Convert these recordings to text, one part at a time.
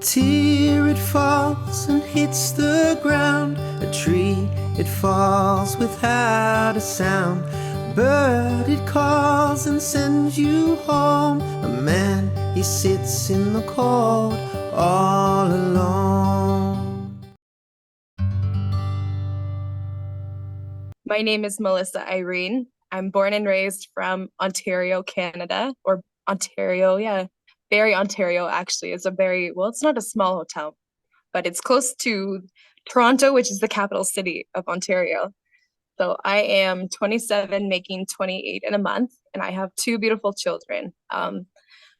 tear, it falls and hits the ground. A tree, it falls without a sound. A bird, it calls and sends you home. A man, he sits in the cold all alone. My name is Melissa Irene. I'm born and raised from Ontario, Canada, or Ontario, yeah. Barrie, Ontario, actually, is a very, well, it's not a small town, but it's close to Toronto, which is the capital city of Ontario. So I am 27, making 28 in a month, and I have two beautiful children.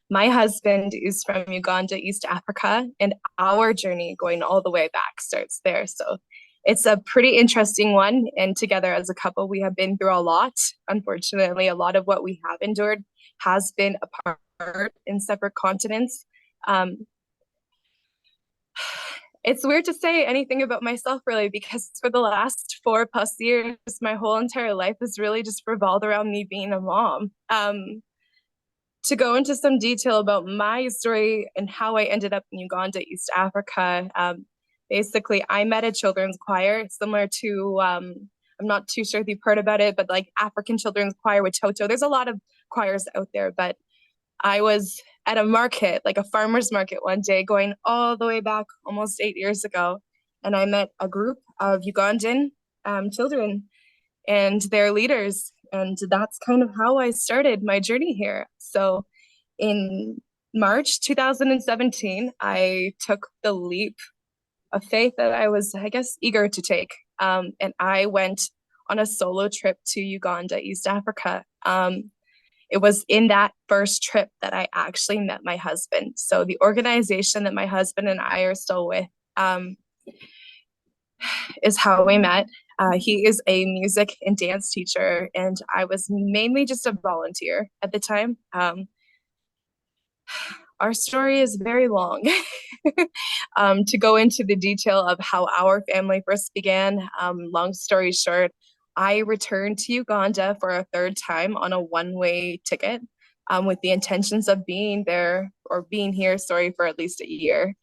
My husband is from Uganda, East Africa, and our journey going all the way back starts there. So it's a pretty interesting one. And together as a couple, we have been through a lot. Unfortunately, a lot of what we have endured has been apart in separate continents. Um, it's weird to say anything about myself really, because for the last 4+ years, my whole entire life has really just revolved around me being a mom. To go into some detail about my story and how I ended up in Uganda, East Africa, basically, I met a children's choir similar to, I'm not too sure if you've heard about it, but like African Children's Choir with Toto. There's a lot of choirs out there, but I was at a market, like a farmer's market one day, going all the way back almost 8 years ago, and I met a group of Ugandan children and their leaders. And that's kind of how I started my journey here. So in March 2017, I took the leap of faith that I was, I guess, eager to take. And I went on a solo trip to Uganda, East Africa. It was in that first trip that I actually met my husband. So the organization that my husband and I are still with is how we met. He is a music and dance teacher, and I was mainly just a volunteer at the time. Our story is very long. To go into the detail of how our family first began, long story short, I returned to Uganda for a third time on a one-way ticket, with the intentions of being there or being here, sorry, for at least a year.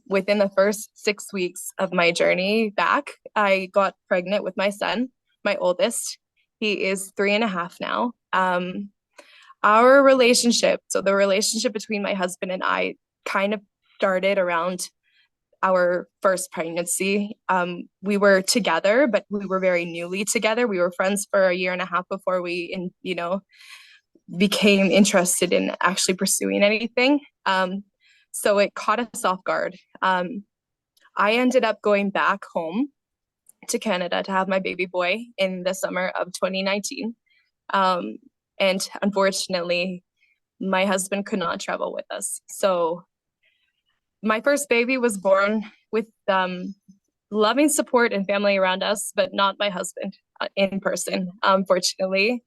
Within the first 6 weeks of my journey back, I got pregnant with my son, my oldest. He is 3.5 now. Our relationship, so the relationship between my husband and I, kind of started around our first pregnancy. We were together, but we were very newly together. We were friends for a year and a half before we, became interested in actually pursuing anything. So it caught us off guard. I ended up going back home to Canada to have my baby boy in the summer of 2019. And unfortunately, my husband could not travel with us. So my first baby was born with loving support and family around us, but not my husband in person, unfortunately.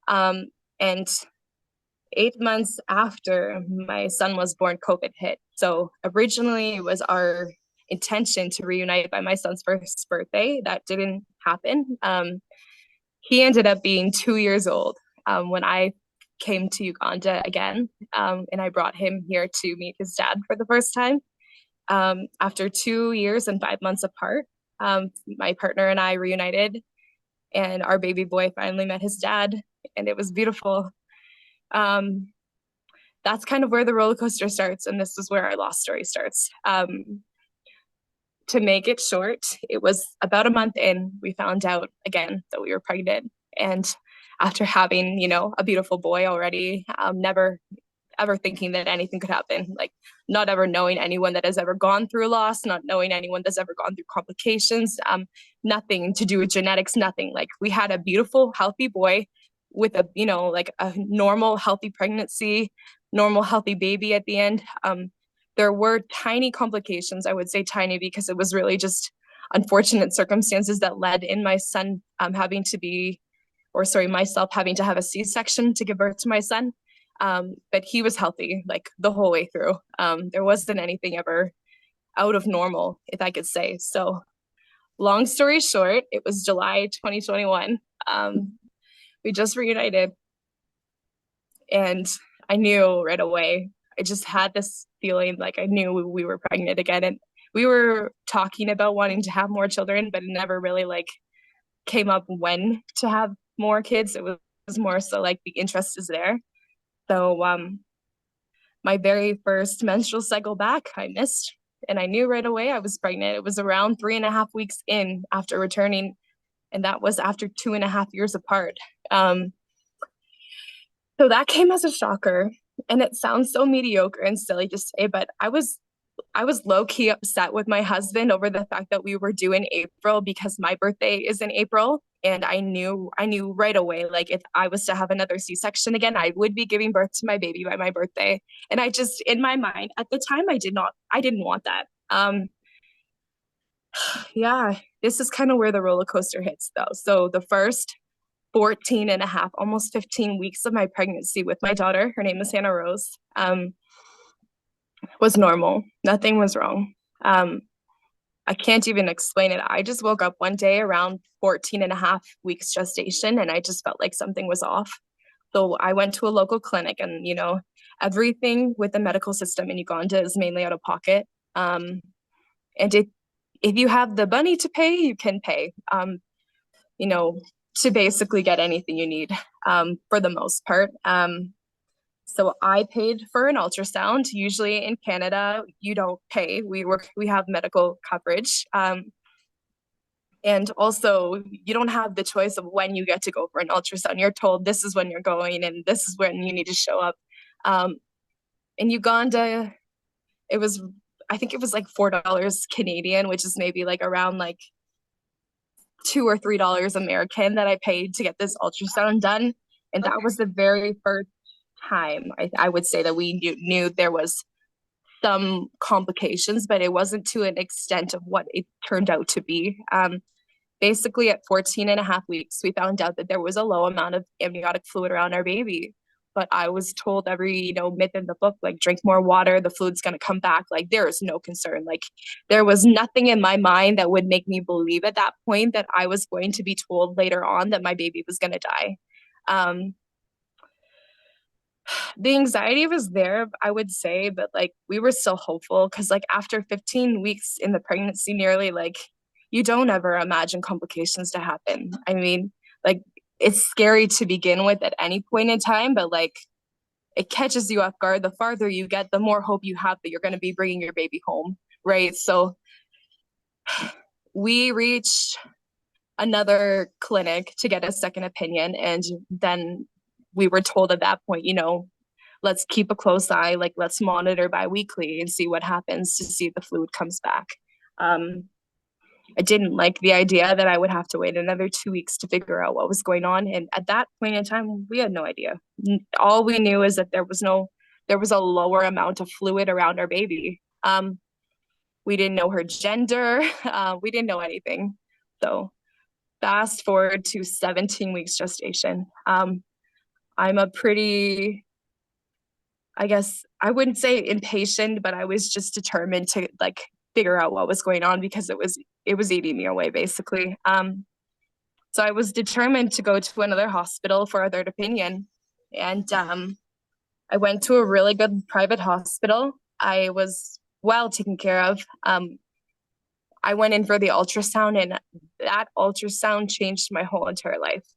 And 8 months after my son was born, COVID hit. So originally it was our intention to reunite by my son's first birthday. That didn't happen. He ended up being 2 years old when I came to Uganda again, and I brought him here to meet his dad for the first time. After 2 years and 5 months apart, my partner and I reunited, and our baby boy finally met his dad, and it was beautiful. That's kind of where the roller coaster starts, and this is where our lost story starts. To make it short, it was about a month in, we found out again that we were pregnant. And after having, a beautiful boy already, never ever thinking that anything could happen, like not ever knowing anyone that has ever gone through loss, not knowing anyone that's ever gone through complications, nothing to do with genetics, nothing. Like we had a beautiful, healthy boy with a, like a normal, healthy pregnancy, normal, healthy baby at the end. There were tiny complications. I would say tiny because it was really just unfortunate circumstances that led in my son having to be, or sorry, myself having to have a C-section to give birth to my son. But he was healthy like the whole way through. There wasn't anything ever out of normal, if I could say. So long story short, it was July 2021. We just reunited, and I knew right away I just had this feeling like I knew we were pregnant again. And we were talking about wanting to have more children, but it never really like came up when to have more kids. It was more so like the interest is there. So my very first menstrual cycle back, I missed, and I knew right away I was pregnant. It was around 3.5 weeks in after returning, and that was after 2.5 years apart. So that came as a shocker, and it sounds so mediocre and silly to say, but I was low key upset with my husband over the fact that we were due in April because my birthday is in April. And I knew right away, like if I was to have another C-section again, I would be giving birth to my baby by my birthday. And I just, in my mind at the time, I didn't want that. Yeah, this is kind of where the roller coaster hits though. So the first 14 and a half, almost 15 weeks of my pregnancy with my daughter, her name is Hannah Rose, was normal. Nothing was wrong. I can't even explain it. I just woke up one day around 14 and a half weeks gestation, and I just felt like something was off. So I went to a local clinic, and everything with the medical system in Uganda is mainly out of pocket. And if you have the money to pay, you can pay, you know, to basically get anything you need, for the most part. So I paid for an ultrasound. Usually in Canada, you don't pay. We have medical coverage. And also you don't have the choice of when you get to go for an ultrasound. You're told this is when you're going and this is when you need to show up. In Uganda, it was, I think it was like $4 Canadian, which is maybe like around like $2 or $3 American that I paid to get this ultrasound done. And that was the very first time I would say that we knew there was some complications, but it wasn't to an extent of what it turned out to be. Basically, at 14 and a half weeks, we found out that there was a low amount of amniotic fluid around our baby. But I was told every, myth in the book, like drink more water, the fluid's going to come back. Like there is no concern. Like there was nothing in my mind that would make me believe at that point that I was going to be told later on that my baby was going to die. The anxiety was there, I would say, but like we were still hopeful because like after 15 weeks in the pregnancy, nearly, like you don't ever imagine complications to happen. I mean, like it's scary to begin with at any point in time, but like it catches you off guard. The farther you get, the more hope you have that you're going to be bringing your baby home, right? So we reached another clinic to get a second opinion, and then we were told at that point, let's keep a close eye, like let's monitor biweekly and see what happens to see if the fluid comes back. I didn't like the idea that I would have to wait another 2 weeks to figure out what was going on. And at that point in time, we had no idea. All we knew is that there was a lower amount of fluid around our baby. We didn't know her gender. We didn't know anything. So fast forward to 17 weeks gestation. I'm a pretty, I guess I wouldn't say impatient, but I was just determined to like figure out what was going on because it was eating me away basically. So I was determined to go to another hospital for a third opinion. And I went to a really good private hospital. I was well taken care of. I went in for the ultrasound, and that ultrasound changed my whole entire life.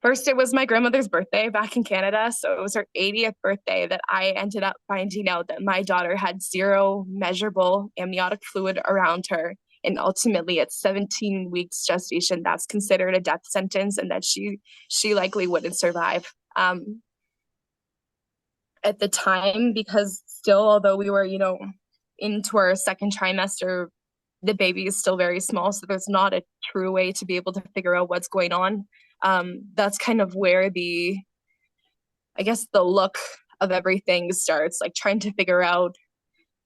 First, it was my grandmother's birthday back in Canada. So it was her 80th birthday that I ended up finding out that my daughter had zero measurable amniotic fluid around her. And ultimately, at 17 weeks gestation, that's considered a death sentence, and that she likely wouldn't survive. At the time, because still, although we were, into our second trimester, the baby is still very small. So there's not a true way to be able to figure out what's going on. That's kind of where the look of everything starts, like trying to figure out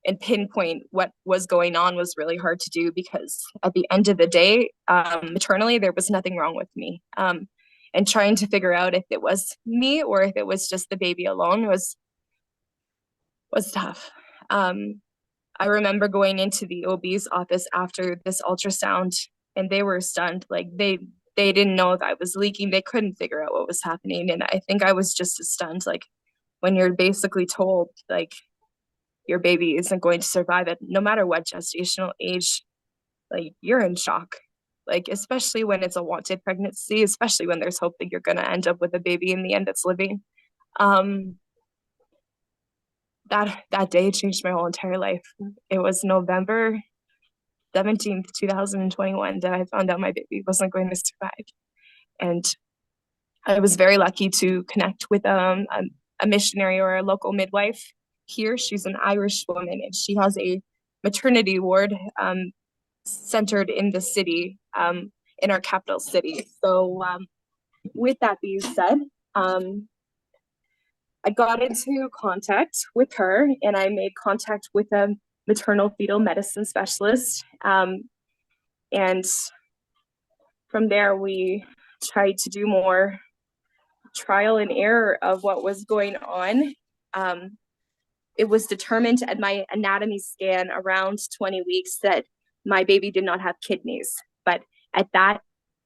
and pinpoint what was going on was really hard to do because at the end of the day, maternally, there was nothing wrong with me. And trying to figure out if it was me or if it was just the baby alone was tough. I remember going into the OB's office after this ultrasound, and they were stunned. Like they didn't know if I was leaking. They couldn't figure out what was happening. And I think I was just as stunned. Like when you're basically told like your baby isn't going to survive it, no matter what gestational age, like you're in shock. Like, especially when it's a wanted pregnancy, especially when there's hope that you're going to end up with a baby in the end that's living. Um, that day changed my whole entire life. It was November 17th, 2021 that I found out my baby wasn't going to survive. And I was very lucky to connect with a missionary or a local midwife here. She's an Irish woman, and she has a maternity ward centered in the city, in our capital city. So with that being said, I got into contact with her, and I made contact with a maternal fetal medicine specialist. And from there, we tried to do more trial and error of what was going on. It was determined at my anatomy scan around 20 weeks that my baby did not have kidneys. But at that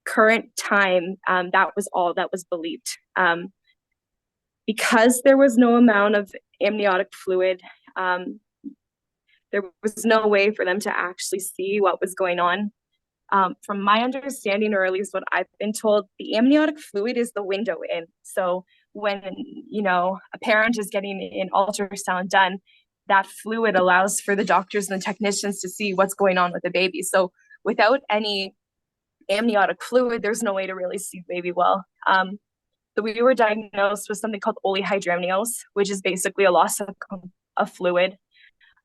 current time, that was all that was believed. Because there was no amount of amniotic fluid, there was no way for them to actually see what was going on. From my understanding, or at least what I've been told, the amniotic fluid is the window in. So when, a parent is getting an ultrasound done, that fluid allows for the doctors and the technicians to see what's going on with the baby. So without any amniotic fluid, there's no way to really see the baby well. So we were diagnosed with something called olighydramnios, which is basically a loss of fluid,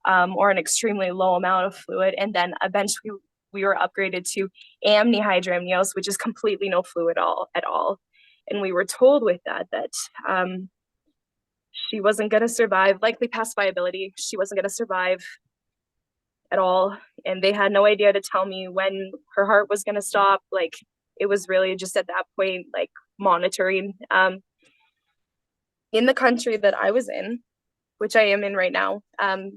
or an extremely low amount of fluid. And then eventually we were upgraded to amnihydramnios, which is completely no fluid at all. And we were told with that she wasn't going to survive, likely past viability. She wasn't going to survive at all. And they had no idea to tell me when her heart was going to stop. Like, it was really just at that point, like, monitoring. In the country that I was in, which I am in right now, a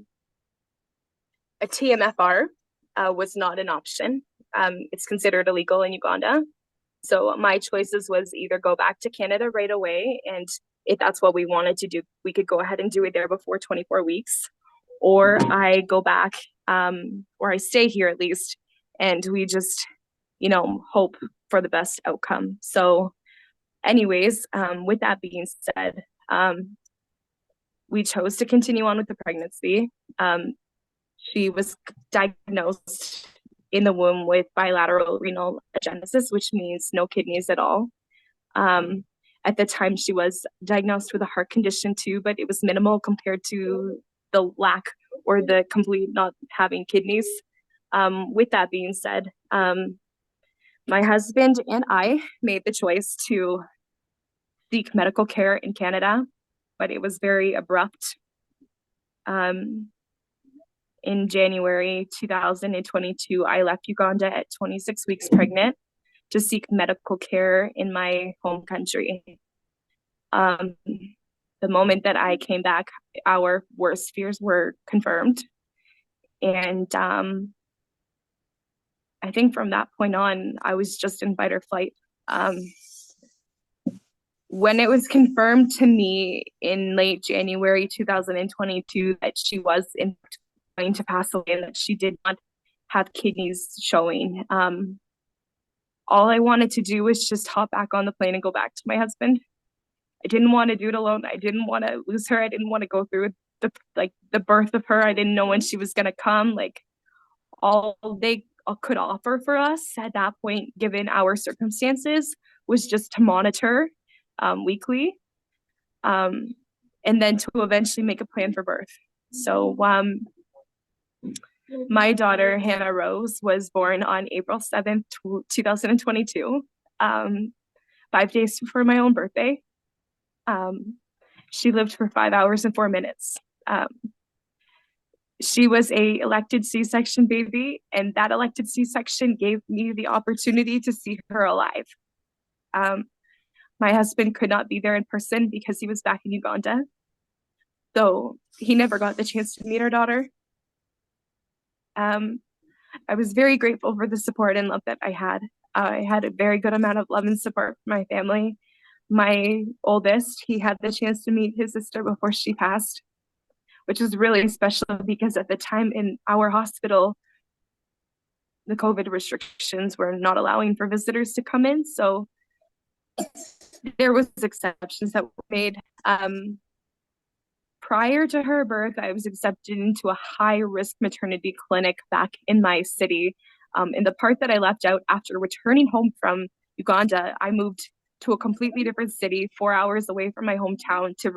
TMFR was not an option. It's considered illegal in Uganda. So my choices was either go back to Canada right away, and if that's what we wanted to do, we could go ahead and do it there before 24 weeks, or I go back, or I stay here at least, and we just, hope for the best outcome. So anyways, with that being said, we chose to continue on with the pregnancy. She was diagnosed in the womb with bilateral renal agenesis, which means no kidneys at all. At the time, she was diagnosed with a heart condition too, but it was minimal compared to the lack or the complete not having kidneys. With that being said, my husband and I made the choice to seek medical care in Canada, but it was very abrupt. In January 2022, I left Uganda at 26 weeks pregnant to seek medical care in my home country. The moment that I came back, our worst fears were confirmed. And I think from that point on, I was just in fight or flight. When it was confirmed to me in late January 2022 that she was going to pass away and that she did not have kidneys showing, all I wanted to do was just hop back on the plane and go back to my husband. I didn't want to do it alone. I didn't want to lose her. I didn't want to go through the birth of her. I didn't know when she was going to come. Like, all they could offer for us at that point, given our circumstances, was just to monitor weekly, and then to eventually make a plan for birth. So my daughter, Hannah Rose, was born on April 7th, 2022, 5 days before my own birthday. She lived for 5 hours and 4 minutes. She was a elected C-section baby, and that elected C-section gave me the opportunity to see her alive. My husband could not be there in person because he was back in Uganda. So he never got the chance to meet our daughter. I was very grateful for the support and love that I had. I had a very good amount of love and support from my family. my oldest, he had the chance to meet his sister before she passed, which was really special because at the time in our hospital, the COVID restrictions were not allowing for visitors to come in. So there was exceptions that were made. Prior to her birth, I was accepted into a high-risk maternity clinic back in my city. In the part that I left out, after returning home from Uganda, I moved to a completely different city, 4 hours away from my hometown, to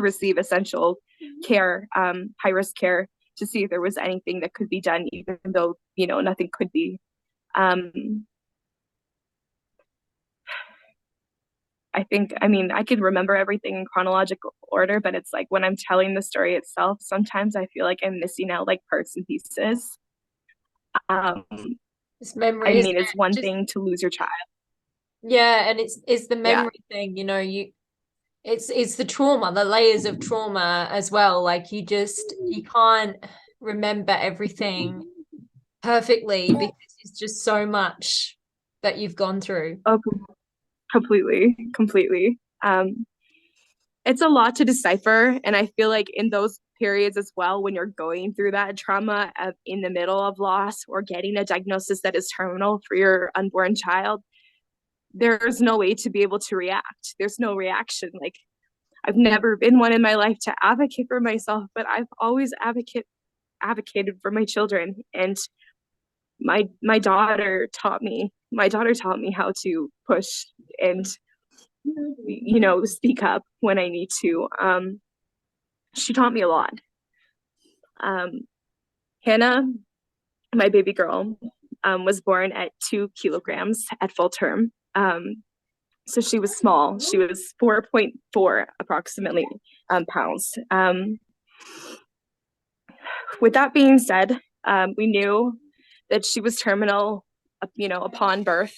receive essential care, high-risk care, to see if there was anything that could be done, even though, nothing could be. I could remember everything in chronological order, but it's like when I'm telling the story itself, sometimes I feel like I'm missing out like parts and pieces. Um, It's memory, isn't it's it? one thing to lose your child. Yeah, and it's the Yeah. memory thing, it's the trauma, the layers of trauma as well. Like you can't remember everything perfectly because it's just so much that you've gone through. Oh, completely. It's a lot to decipher, and I feel like in those periods as well, when you're going through that trauma in the middle of loss or getting a diagnosis that is terminal for your unborn child, there's no way to be able to react. There's no reaction. Like, I've never been one in my life to advocate for myself, but I've always advocated for my children. And my daughter taught me how to push and speak up when I need to. She taught me a lot. Hannah, my baby girl, was born at 2 kilograms at full term. So she was small. She was 4.4 approximately pounds. With that being said, we knew that she was terminal, upon birth.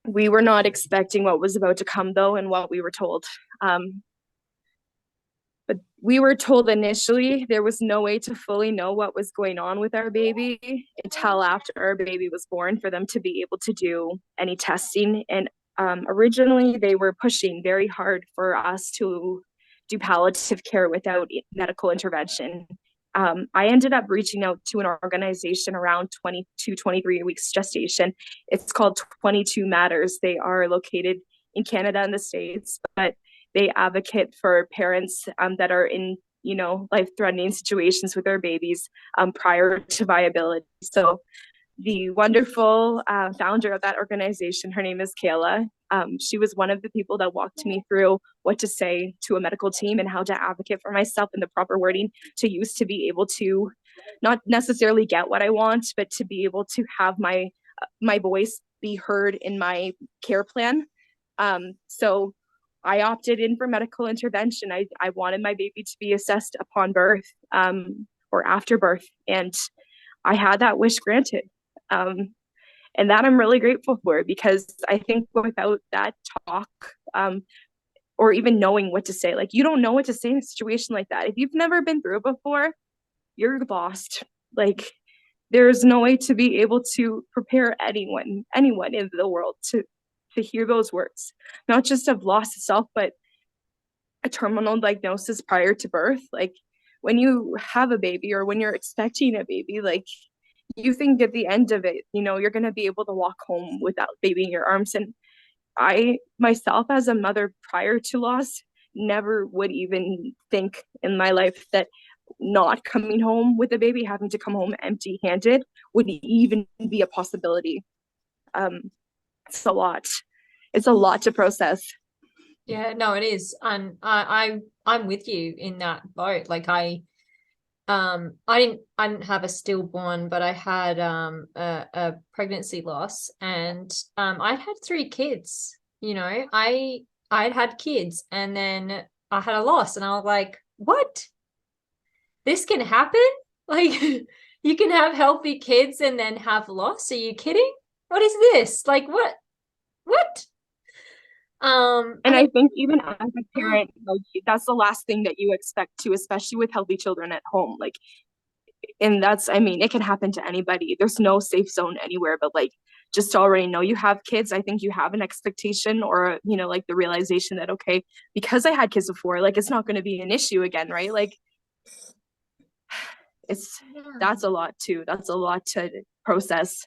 We were not expecting what was about to come, though, and what we were told. But we were told initially there was no way to fully know what was going on with our baby until after our baby was born for them to be able to do any testing. And originally they were pushing very hard for us to do palliative care without medical intervention. I ended up reaching out to an organization around 22, 23 weeks gestation. It's called 22 Matters. They are located in Canada and the States, but they advocate for parents that are in, life-threatening situations with their babies prior to viability. So the wonderful founder of that organization, her name is Kayla. She was one of the people that walked me through what to say to a medical team and how to advocate for myself and the proper wording to use to be able to not necessarily get what I want, but to be able to have my voice be heard in my care plan. So I opted in for medical intervention. I wanted my baby to be assessed upon birth or after birth, and I had that wish granted. And that I'm really grateful for, because I think without that talk or even knowing what to say, like, you don't know what to say in a situation like that. If you've never been through it before, you're lost. Like, there's no way to be able to prepare anyone in the world to hear those words, not just of loss itself, but a terminal diagnosis prior to birth. Like, when you have a baby or when you're expecting a baby, like, you think at the end of it, you're going to be able to walk home without baby in your arms. And I myself, as a mother prior to loss, never would even think in my life that not coming home with a baby, having to come home empty-handed, would even be a possibility. It's a lot. It's a lot to process. Yeah, no, it is. And I'm with you in that boat. Like I didn't have a stillborn, but I had a pregnancy loss, and I had 3 kids. I'd had kids, and then I had a loss, and I was like, what? This can happen? Like, you can have healthy kids and then have loss? Are you kidding? What is this? Like, what? And I think even as a parent, like, that's the last thing that you expect to, especially with healthy children at home. Like, and that's, it can happen to anybody. There's no safe zone anywhere, but like, just to already know you have kids. I think you have an expectation or, you know, like the realization that, okay, because I had kids before, like it's not going to be an issue again, right? Like that's a lot too. That's a lot to process.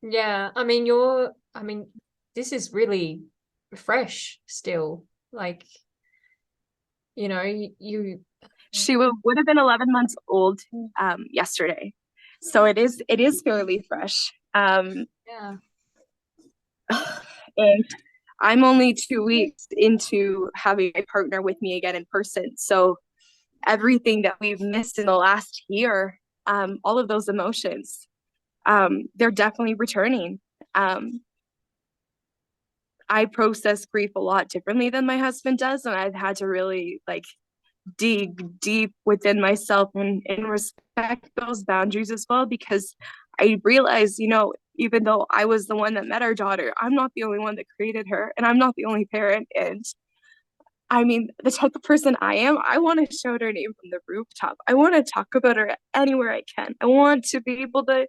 Yeah, I mean, this is really fresh still. Like, you know, you She would have been 11 months old yesterday. So it is fairly fresh. yeah. And I'm only 2 weeks into having my partner with me again in person. So everything that we've missed in the last year, all of those emotions, they're definitely returning. I process grief a lot differently than my husband does, and I've had to really like dig deep within myself and respect those boundaries as well, because I realized, you know, even though I was the one that met our daughter, I'm not the only one that created her, and I'm not the only parent. And I mean, the type of person I am, I want to shout her name from the rooftop. I want to talk about her anywhere I can. I want to be able to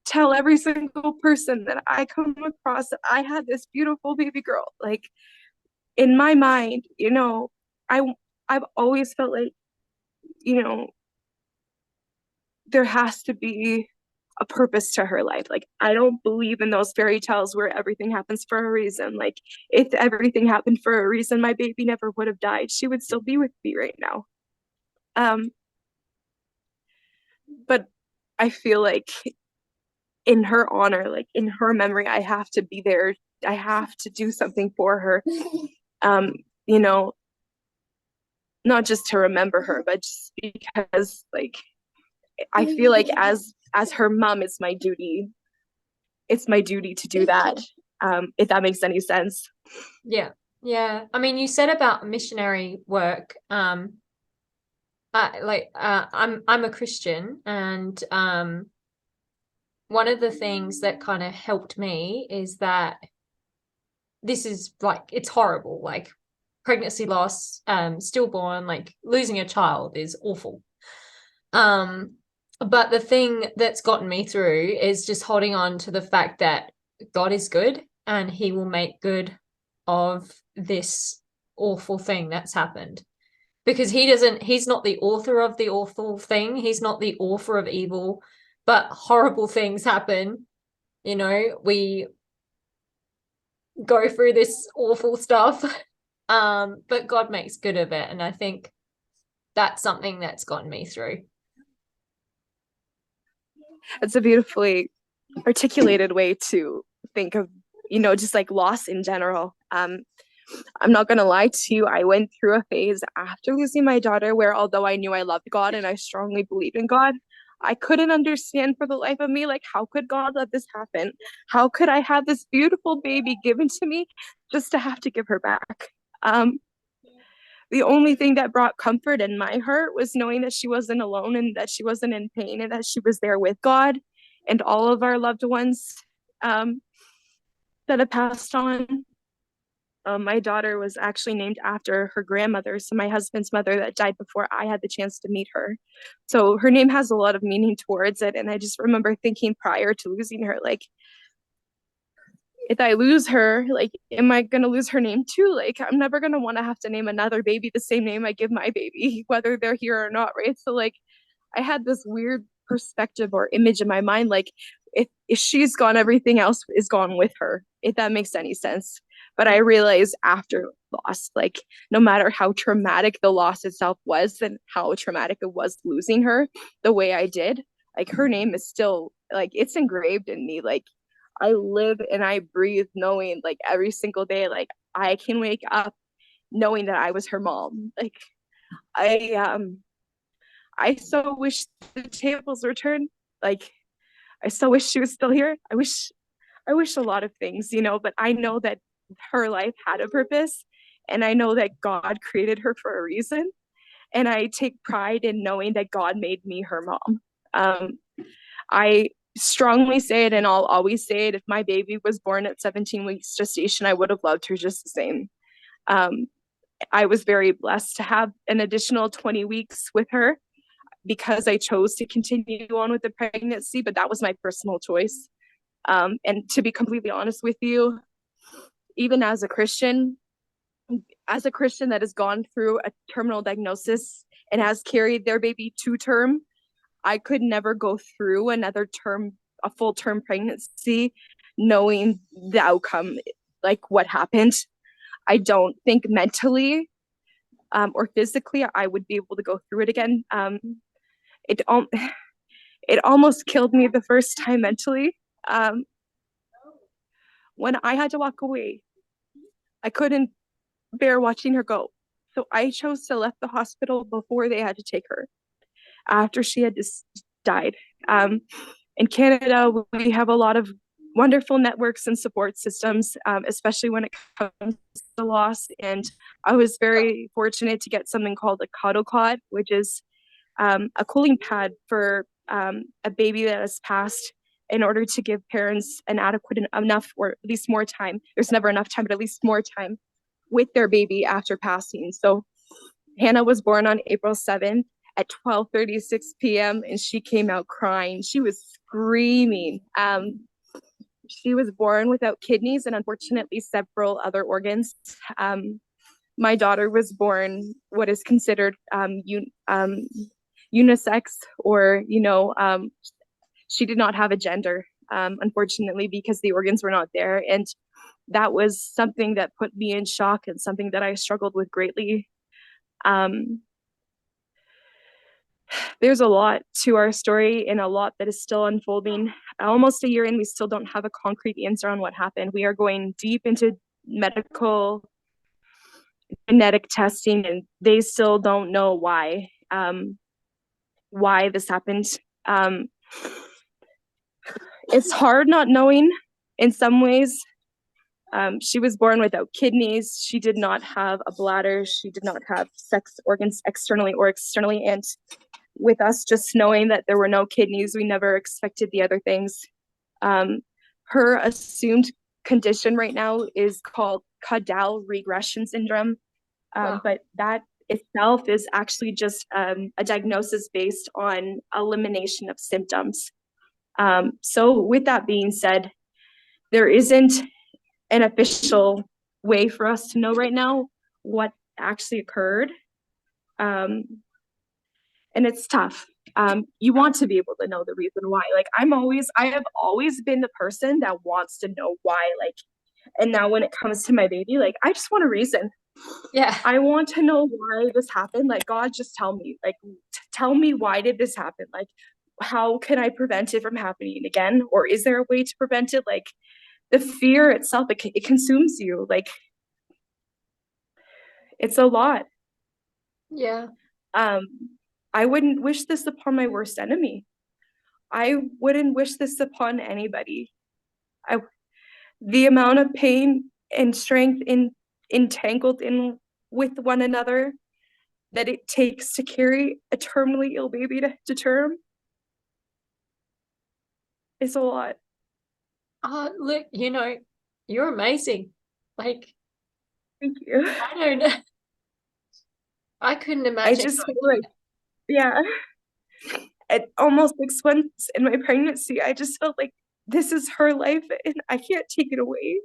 tell every single person that I come across that I had this beautiful baby girl. Like in my mind, you know, I I've always felt like, you know, there has to be a purpose to her life. Like I don't believe in those fairy tales where everything happens for a reason. Like if everything happened for a reason, my baby never would have died. She would still be with me right now. But I feel like in her honor, like in her memory, I have to be there. I have to do something for her. You know, not just to remember her, but just because like I feel like as her mom, it's my duty. It's my duty to do that. If that makes any sense. Yeah. Yeah. I mean, you said about missionary work. I'm a Christian, and one of the things that kind of helped me is that this is like, it's horrible. Like pregnancy loss, stillborn, like losing a child is awful. But the thing that's gotten me through is just holding on to the fact that God is good and he will make good of this awful thing that's happened. Because he's not the author of the awful thing. He's not the author of evil, but horrible things happen. You know, we go through this awful stuff. But God makes good of it. And I think that's something that's gotten me through. It's a beautifully articulated way to think of, you know, just like loss in general. I'm not going to lie to you. I went through a phase after losing my daughter where, although I knew I loved God and I strongly believed in God, I couldn't understand for the life of me, like, how could God let this happen? How could I have this beautiful baby given to me just to have to give her back? The only thing that brought comfort in my heart was knowing that she wasn't alone and that she wasn't in pain and that she was there with God and all of our loved ones that have passed on. My daughter was actually named after her grandmother, so my husband's mother that died before I had the chance to meet her. So her name has a lot of meaning towards it. And I just remember thinking prior to losing her, like, if I lose her, like, am I going to lose her name too? Like, I'm never going to want to have to name another baby the same name I give my baby, whether they're here or not, right? So, like, I had this weird perspective or image in my mind, like, if she's gone, everything else is gone with her, if that makes any sense. But I realized after loss, like, no matter how traumatic the loss itself was and how traumatic it was losing her the way I did, like, her name is still, like, it's engraved in me. Like, I live and I breathe knowing, like, every single day, like, I can wake up knowing that I was her mom. Like, I so wish the tables were turned. Like, I so wish she was still here. I wish a lot of things, you know, but I know that her life had a purpose, and I know that God created her for a reason. And I take pride in knowing that God made me her mom. I strongly say it, and I'll always say it. If my baby was born at 17 weeks gestation, I would have loved her just the same. I was very blessed to have an additional 20 weeks with her because I chose to continue on with the pregnancy, but that was my personal choice. And to be completely honest with you, even as a Christian that has gone through a terminal diagnosis and has carried their baby to term, I could never go through a full term pregnancy, knowing the outcome, like what happened. I don't think mentally or physically I would be able to go through it again. It it almost killed me the first time mentally. When I had to walk away, I couldn't bear watching her go. So I chose to left the hospital before they had to take her, after she had just died. In Canada, we have a lot of wonderful networks and support systems, especially when it comes to loss. And I was very fortunate to get something called a cuddle cot, which is a cooling pad for a baby that has passed, in order to give parents an adequate enough, or at least more time. There's never enough time, but at least more time with their baby after passing. So Hannah was born on April 7th at 12:36 p.m. and she came out crying. She was screaming. She was born without kidneys and unfortunately several other organs. My daughter was born what is considered unisex, or she did not have a gender, unfortunately, because the organs were not there. And that was something that put me in shock and something that I struggled with greatly. There's a lot to our story and a lot that is still unfolding. Almost a year in, we still don't have a concrete answer on what happened. We are going deep into medical genetic testing, and they still don't know why this happened. It's hard not knowing in some ways. She was born without kidneys. She did not have a bladder. She did not have sex organs externally or externally. And with us just knowing that there were no kidneys, we never expected the other things. Her assumed condition right now is called caudal regression syndrome. Wow. But that itself is actually just a diagnosis based on elimination of symptoms. So with that being said, there isn't an official way for us to know right now what actually occurred. And it's tough. You want to be able to know the reason why. Like I have always been the person that wants to know why, and now when it comes to my baby, I just want a reason. Yeah. I want to know why this happened. God, just tell me, tell me, why did this happen? How can I prevent it from happening again? Or is there a way to prevent it? The fear itself, it consumes you. It's a lot. Yeah. I wouldn't wish this upon my worst enemy. I wouldn't wish this upon anybody. The amount of pain and strength entangled in with one another that it takes to carry a terminally ill baby to term is a lot. Look, you're amazing. Thank you. I don't know. I couldn't imagine. I just feel yeah. At almost 6 months in my pregnancy, I just felt like this is her life and I can't take it away.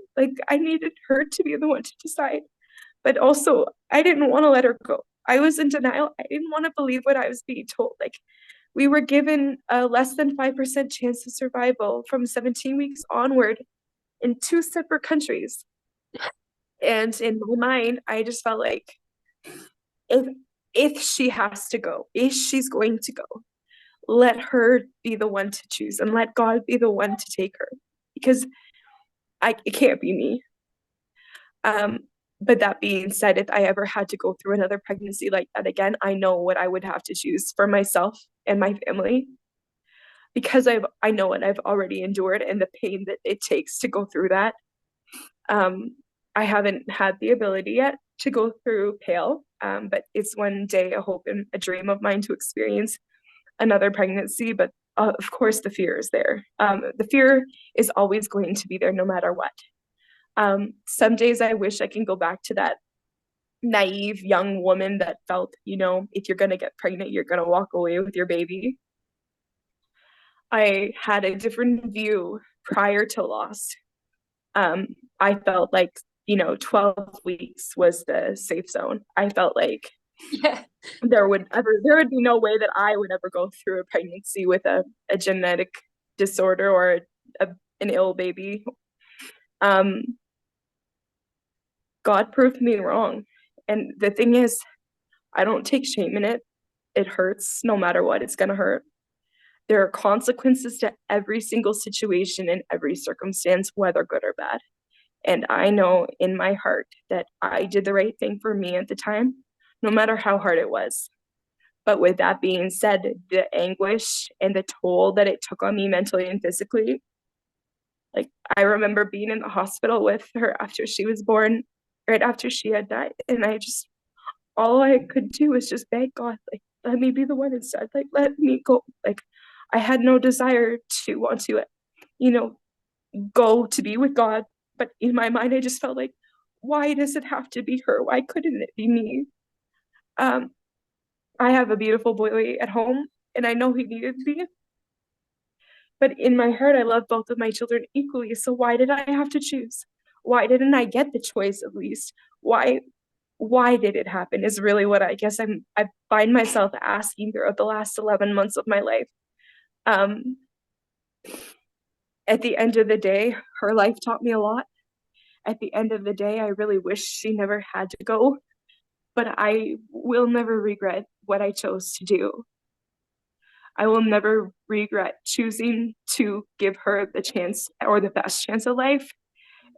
I needed her to be the one to decide. But also, I didn't want to let her go. I was in denial. I didn't want to believe what I was being told. We were given a less than 5% chance of survival from 17 weeks onward in 2 separate countries. And in my mind, I just felt like if she has to go, if she's going to go, let her be the one to choose and let God be the one to take her, because it can't be me. But that being said, if I ever had to go through another pregnancy like that again, I know what I would have to choose for myself and my family, because I know what I've already endured and the pain that it takes to go through that. I haven't had the ability yet to go through PALE, but it's one day a hope and a dream of mine to experience another pregnancy. But of course, the fear is there. The fear is always going to be there no matter what. Some days I wish I can go back to that naive young woman that felt, if you're going to get pregnant, you're going to walk away with your baby. I had a different view prior to loss. I felt like, 12 weeks was the safe zone. I felt like Yeah. there would be no way that I would ever go through a pregnancy with a genetic disorder or an ill baby. Um, God proved me wrong. And the thing is, I don't take shame in it. It hurts no matter what, it's gonna hurt. There are consequences to every single situation and every circumstance, whether good or bad. And I know in my heart that I did the right thing for me at the time, no matter how hard it was. But with that being said, the anguish and the toll that it took on me mentally and physically, like I remember being in the hospital with her after she was born, right after she had died. And all I could do was just beg God, like, let me be the one instead. Like, let me go. Like, I had no desire to want to, go to be with God. But in my mind, I just felt like, why does it have to be her? Why couldn't it be me? Um, I have a beautiful boy at home, and I know he needed me. But in my heart, I love both of my children equally. So why did I have to choose? Why didn't I get the choice at least? Why did it happen is really what I guess I find myself asking throughout the last 11 months of my life. Um, at the end of the day, her life taught me a lot. At the end of the day, I really wish she never had to go, but I will never regret what I chose to do. I will never regret choosing to give her the chance or the best chance of life.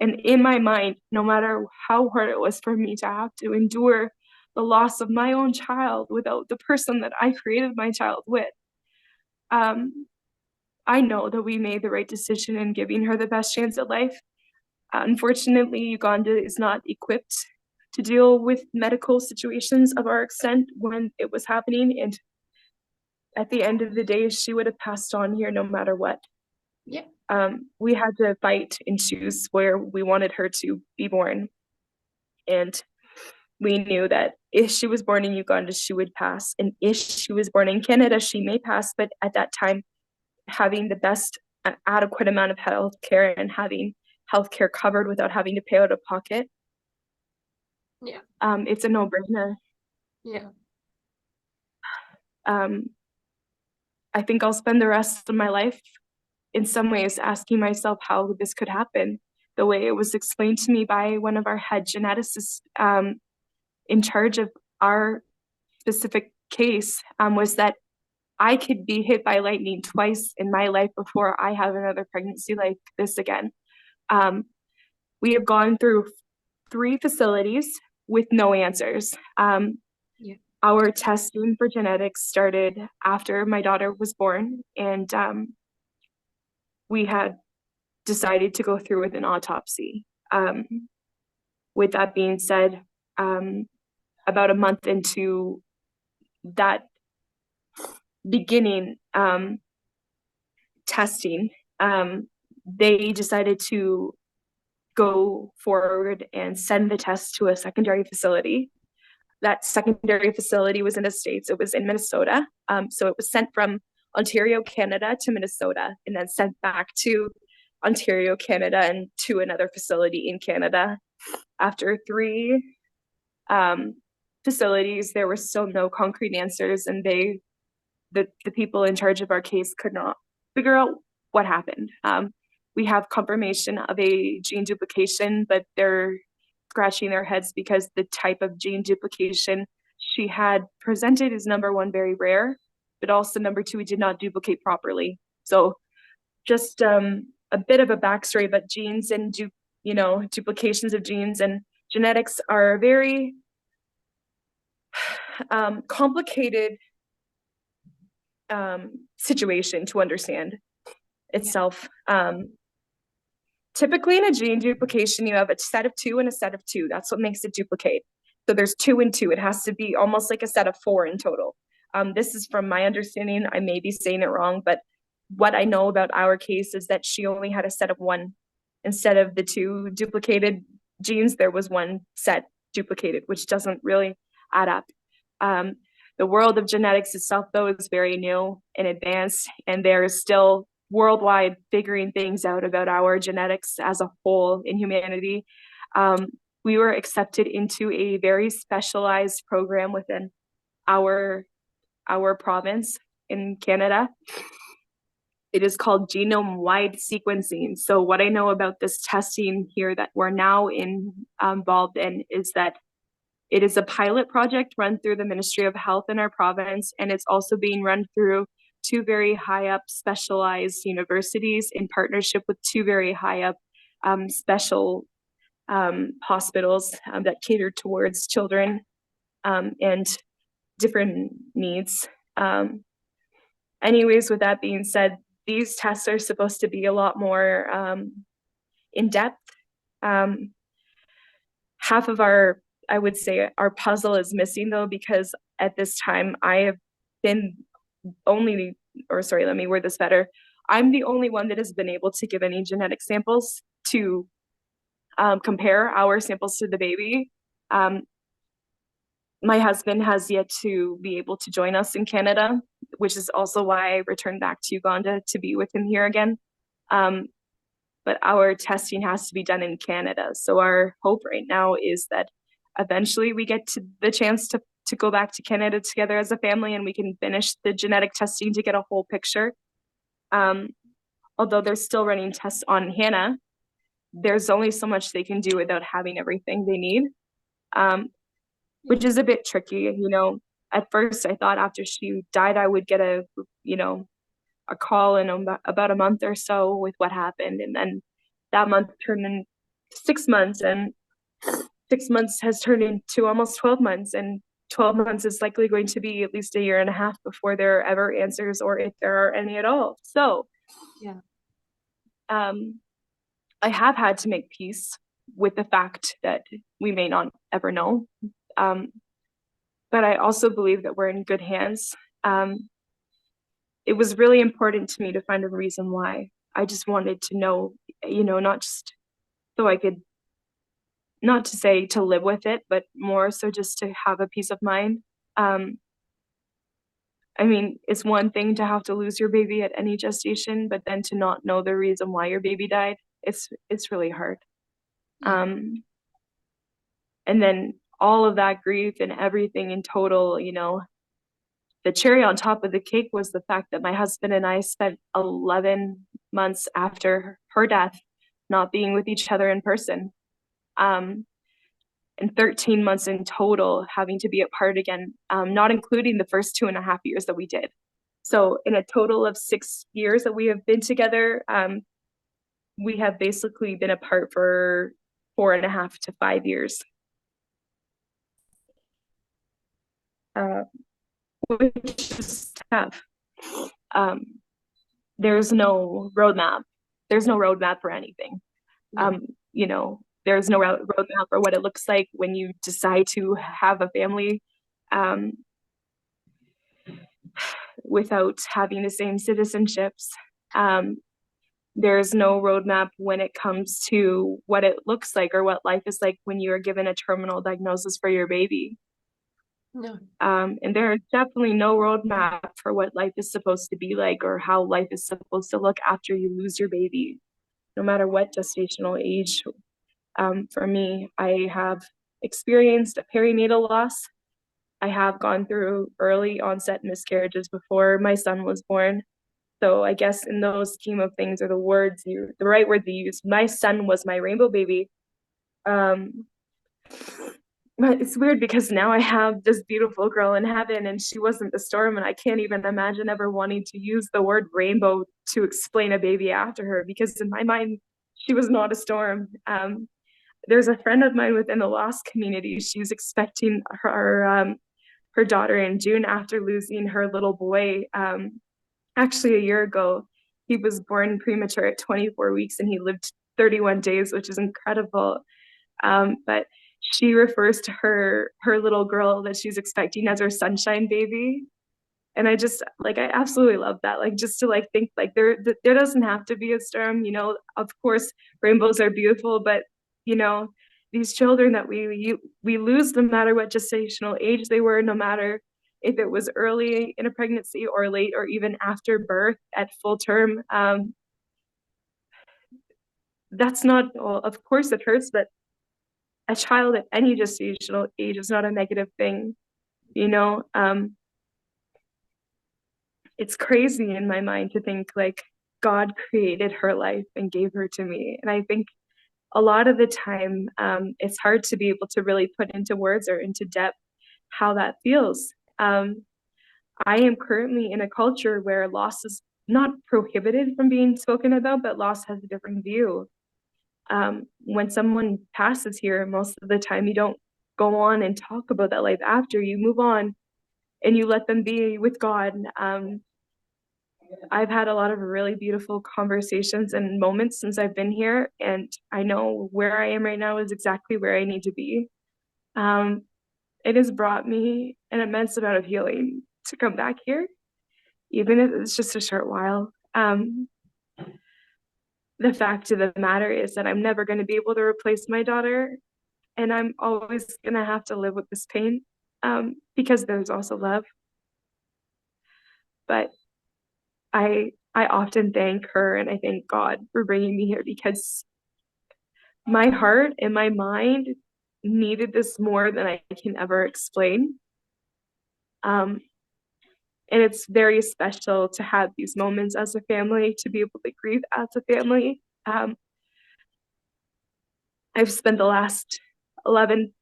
And in my mind, no matter how hard it was for me to have to endure the loss of my own child without the person that I created my child with, I know that we made the right decision in giving her the best chance at life. Unfortunately, Uganda is not equipped to deal with medical situations of our extent when it was happening. And at the end of the day, she would have passed on here no matter what. Yeah. We had to fight and choose where we wanted her to be born. And we knew that if she was born in Uganda, she would pass. And if she was born in Canada, she may pass. But at that time, having the best adequate amount of health care and having healthcare covered without having to pay out of pocket, Yeah. it's a no-brainer. Yeah. I think I'll spend the rest of my life in some ways asking myself how this could happen. The way it was explained to me by one of our head geneticists in charge of our specific case was that I could be hit by lightning twice in my life before I have another pregnancy like this again. We have gone through 3 facilities with no answers. Yeah. Our testing for genetics started after my daughter was born, and we had decided to go through with an autopsy. With that being said, about a month into that beginning testing, they decided to go forward and send the test to a secondary facility. That secondary facility was in the States. It was in Minnesota. So it was sent from Ontario, Canada to Minnesota and then sent back to Ontario, Canada and to another facility in Canada. After 3 facilities, there were still no concrete answers, and the people in charge of our case could not figure out what happened. We have confirmation of a gene duplication, but they're scratching their heads because the type of gene duplication she had presented is number 1, very rare, but also number 2, we did not duplicate properly. So just a bit of a backstory, but genes and duplications of genes and genetics are a very complicated situation to understand itself. Typically in a gene duplication, you have a set of 2 and a set of 2. That's what makes it duplicate. So there's 2 and 2. It has to be almost like a set of 4 in total. This is from my understanding. I may be saying it wrong, but what I know about our case is that she only had a set of 1. Instead of the 2 duplicated genes, there was 1 set duplicated, which doesn't really add up. The world of genetics itself, though, is very new and advanced, and there's still worldwide figuring things out about our genetics as a whole in humanity. We were accepted into a very specialized program within our province in Canada. It is called genome-wide sequencing. So what I know about this testing here that we're now involved in is that it is a pilot project run through the Ministry of Health in our province, and it's also being run through two very high up specialized universities in partnership with two very high up special hospitals that cater towards children and different needs. Anyways, with that being said, these tests are supposed to be a lot more in depth. Half of our puzzle is missing, though, because at this time I have been let me word this better. I'm the only one that has been able to give any genetic samples to compare our samples to the baby. My husband has yet to be able to join us in Canada, which is also why I returned back to Uganda to be with him here again. But our testing has to be done in Canada. So our hope right now is that eventually we get to the chance to go back to Canada together as a family, and we can finish the genetic testing to get a whole picture. Although they're still running tests on Hannah, there's only so much they can do without having everything they need, which is a bit tricky. At first I thought after she died I would get a call in about a month or so with what happened, and then that month turned in 6 months, and 6 months has turned into almost 12 months, and 12 months is likely going to be at least a year and a half before there are ever answers, or if there are any at all. So yeah, I have had to make peace with the fact that we may not ever know, but I also believe that we're in good hands. It was really important to me to find a reason why. I just wanted to know, not just so I could, not to say to live with it, but more so just to have a peace of mind. It's one thing to have to lose your baby at any gestation, but then to not know the reason why your baby died, it's really hard. And then all of that grief and everything in total, the cherry on top of the cake was the fact that my husband and I spent 11 months after her death not being with each other in person. And 13 months in total having to be apart again, not including the first 2.5 years that we did. So in a total of 6 years that we have been together, we have basically been apart for 4.5 to 5 years. Which is tough. There's no roadmap. There's no roadmap for anything. There's no roadmap for what it looks like when you decide to have a family without having the same citizenships. There's no roadmap when it comes to what it looks like or what life is like when you are given a terminal diagnosis for your baby. no, And there is definitely no roadmap for what life is supposed to be like or how life is supposed to look after you lose your baby, no matter what gestational age. For me, I have experienced a perinatal loss. I have gone through early onset miscarriages before my son was born. So I guess in those scheme of things, or the right word to use, my son was my rainbow baby. But it's weird because now I have this beautiful girl in heaven and she wasn't the storm, and I can't even imagine ever wanting to use the word rainbow to explain a baby after her, because in my mind, she was not a storm. There's a friend of mine within the loss community. She's expecting her daughter in June after losing her little boy. Actually, a year ago, he was born premature at 24 weeks and he lived 31 days, which is incredible. But she refers to her little girl that she's expecting as her sunshine baby. And I absolutely love that. Just to think there doesn't have to be a storm, of course, rainbows are beautiful, but these children that we lose, no matter what gestational age they were, no matter if it was early in a pregnancy or late or even after birth at full term. That's not, well, of course it hurts, but a child at any gestational age is not a negative thing, you know? It's crazy in my mind to think like God created her life and gave her to me. And I think a lot of the time, it's hard to be able to really put into words or into depth how that feels. I am currently in a culture where loss is not prohibited from being spoken about, but loss has a different view. When someone passes here, most of the time you don't go on and talk about that life after. You move on and you let them be with God. I've had a lot of really beautiful conversations and moments since I've been here, and I know where I am right now is exactly where I need to be. It has brought me an immense amount of healing to come back here, even if it's just a short while. The fact of the matter is that I'm never going to be able to replace my daughter, and I'm always going to have to live with this pain, because there's also love. But I often thank her and I thank God for bringing me here, because my heart and my mind needed this more than I can ever explain. And it's very special to have these moments as a family, to be able to grieve as a family. I've spent the last 11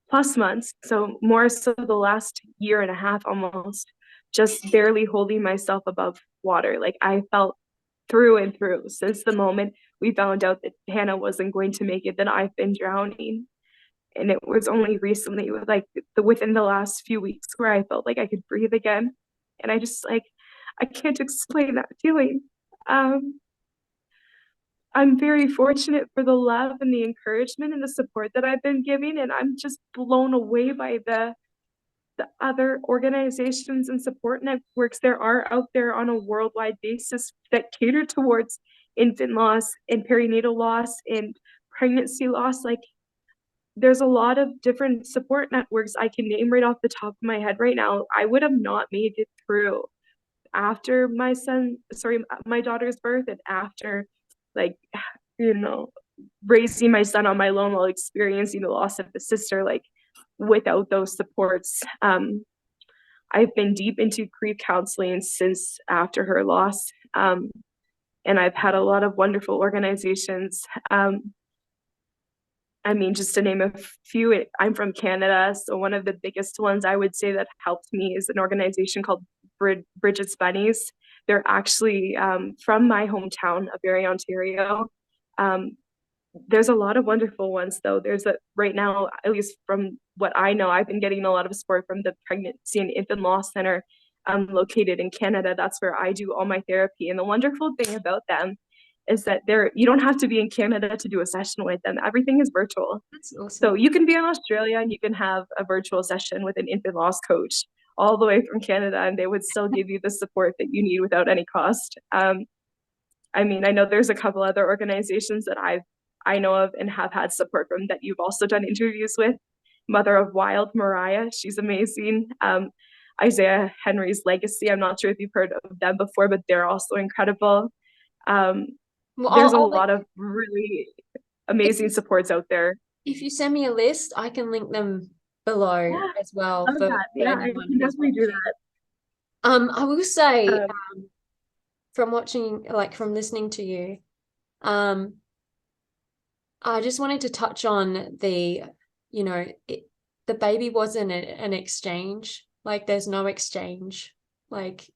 plus months, so more so the last year and a half almost, just barely holding myself above water. Like I felt through and through since the moment we found out that Hannah wasn't going to make it, that I've been drowning. And it was only recently, within the last few weeks, where I felt like I could breathe again. And I can't explain that feeling. I'm very fortunate for the love and the encouragement and the support that I've been giving, and I'm just blown away by the other organizations and support networks there are out there on a worldwide basis that cater towards infant loss and perinatal loss and pregnancy loss. Like, there's a lot of different support networks I can name right off the top of my head right now. I would have not made it through after my daughter's birth, and after, like, you know, raising my son on my own while experiencing the loss of a sister, like, without those supports. I've been deep into grief counseling since after her loss. And I've had a lot of wonderful organizations. I mean, just to name a few, I'm from Canada, so one of the biggest ones I would say that helped me is an organization called Bridget's Bunnies. They're actually from my hometown of Barrie, Ontario. There's a lot of wonderful ones, though. Right now, at least from what I know, I've been getting a lot of support from the Pregnancy and Infant Loss Center located in Canada. That's where I do all my therapy. And the wonderful thing about them is that you don't have to be in Canada to do a session with them. Everything is virtual. That's awesome. So you can be in Australia and you can have a virtual session with an infant loss coach all the way from Canada, and they would still give you the support that you need without any cost. I mean, I know there's a couple other organizations that I know of and have had support from that you've also done interviews with. Mother of Wild, Mariah, she's amazing. Isaiah Henry's Legacy, I'm not sure if you've heard of them before, but they're also incredible. There's a lot of really amazing supports out there. If you send me a list, I can link them below as well. I can definitely do that. I will say, from listening to you, I just wanted to touch on the baby wasn't an exchange. Like, there's no exchange. Like,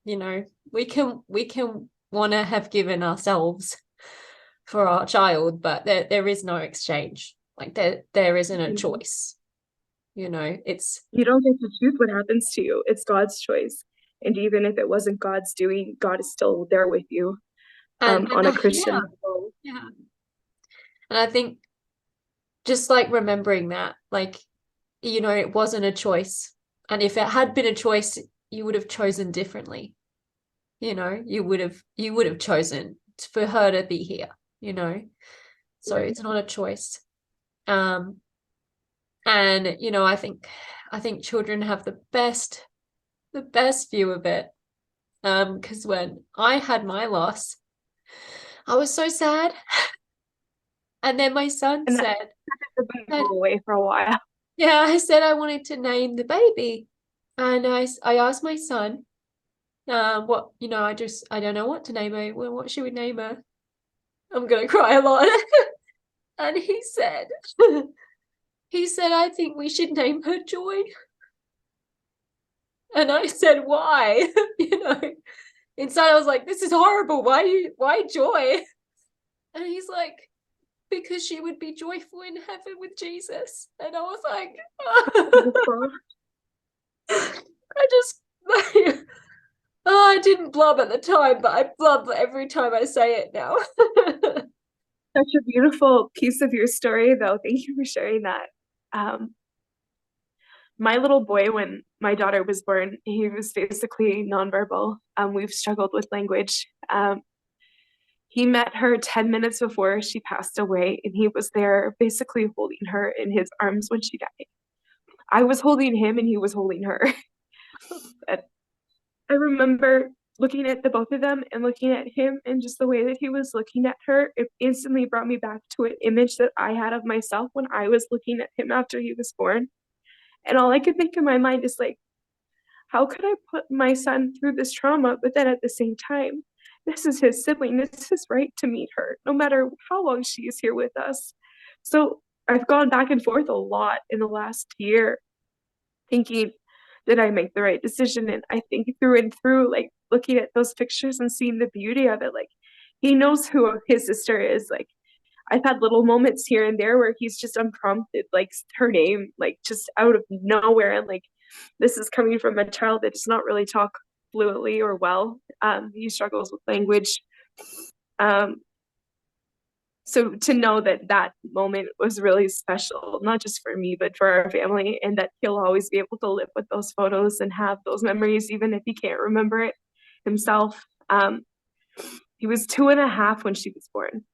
we can want to have given ourselves for our child, but there is no exchange. Like, there isn't a choice. You don't get to choose what happens to you. It's God's choice. And even if it wasn't God's doing, God is still there with you on a Christian level. Yeah. And I think just like remembering that, like, it wasn't a choice. And if it had been a choice, you would have chosen differently. You would have chosen for her to be here, So It's not a choice. And, I think I think children have the best view of it. Because when I had my loss, I was so sad. And then my son And that said, doesn't go away for a while. yeah, I said I wanted to name the baby. And I asked my son, what, I don't know what to name her. Well, what should we name her? I'm gonna cry a lot. And he said, I think we should name her Joy. And I said, why? Inside I was like, this is horrible. Why Joy? And he's like, because she would be joyful in heaven with Jesus. And I was like, I just, I didn't blub at the time, but I blub every time I say it now. Such a beautiful piece of your story, though. Thank you for sharing that. My little boy, when my daughter was born, he was basically nonverbal. We've struggled with language. He met her 10 minutes before she passed away, and he was there basically holding her in his arms when she died. I was holding him and he was holding her. But I remember looking at the both of them and looking at him, and just the way that he was looking at her, it instantly brought me back to an image that I had of myself when I was looking at him after he was born. And all I could think in my mind is like, how could I put my son through this trauma? But then at the same time, this is his sibling. This is his right to meet her, no matter how long she is here with us. So I've gone back and forth a lot in the last year, thinking, did I make the right decision? And I think through and through, like looking at those pictures and seeing the beauty of it, like he knows who his sister is. Like I've had little moments here and there where he's just unprompted, like her name, like just out of nowhere. And like, this is coming from a child that does not really talk fluently or well. He struggles with language. So to know that that moment was really special, not just for me, but for our family, and that he'll always be able to live with those photos and have those memories, even if he can't remember it himself. He was 2.5 when she was born.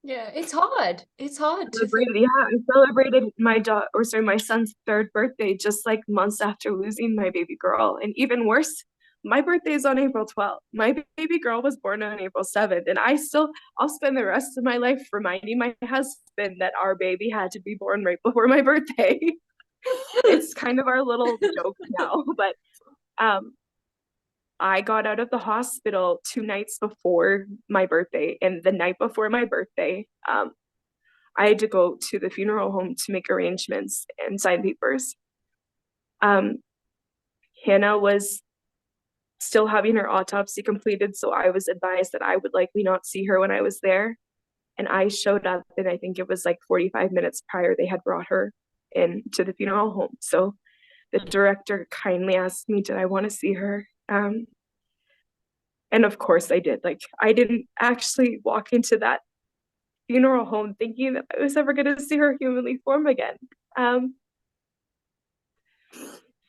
Yeah, it's hard. It's hard to Yeah, I celebrated my son's 3rd birthday just like months after losing my baby girl. And even worse, my birthday is on April 12th. My baby girl was born on April 7th. And I'll spend the rest of my life reminding my husband that our baby had to be born right before my birthday. It's kind of our little joke now. But I got out of the hospital 2 nights before my birthday, and the night before my birthday, I had to go to the funeral home to make arrangements and sign papers. Hannah was still having her autopsy completed, so I was advised that I would likely not see her when I was there. And I showed up, and I think it was like 45 minutes prior they had brought her in to the funeral home. So the director kindly asked me, did I want to see her? And of course I did. Like, I didn't actually walk into that funeral home thinking that I was ever going to see her humanly form again.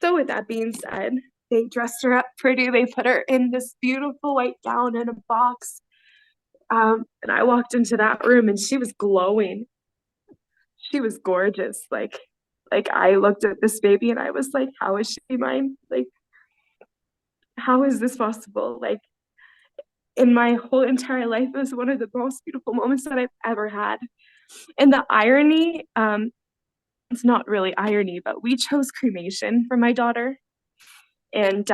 So with that being said, they dressed her up pretty. They put her in this beautiful white gown in a box. And I walked into that room and she was glowing. She was gorgeous. Like I looked at this baby and I was like, how is she mine? Like, how is this possible? Like, in my whole entire life, it was one of the most beautiful moments that I've ever had. And the irony, it's not really irony, but we chose cremation for my daughter. And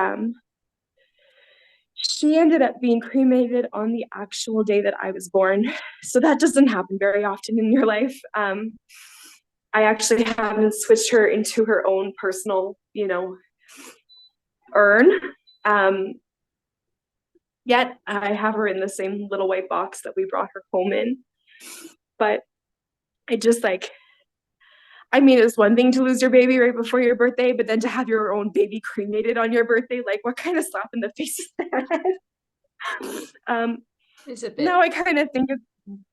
she ended up being cremated on the actual day that I was born. So that doesn't happen very often in your life. I actually haven't switched her into her own personal, urn. Yet I have her in the same little white box that we brought her home in. But I just it's one thing to lose your baby right before your birthday, but then to have your own baby cremated on your birthday, like what kind of slap in the face is that? It's a bit. Now I kind of think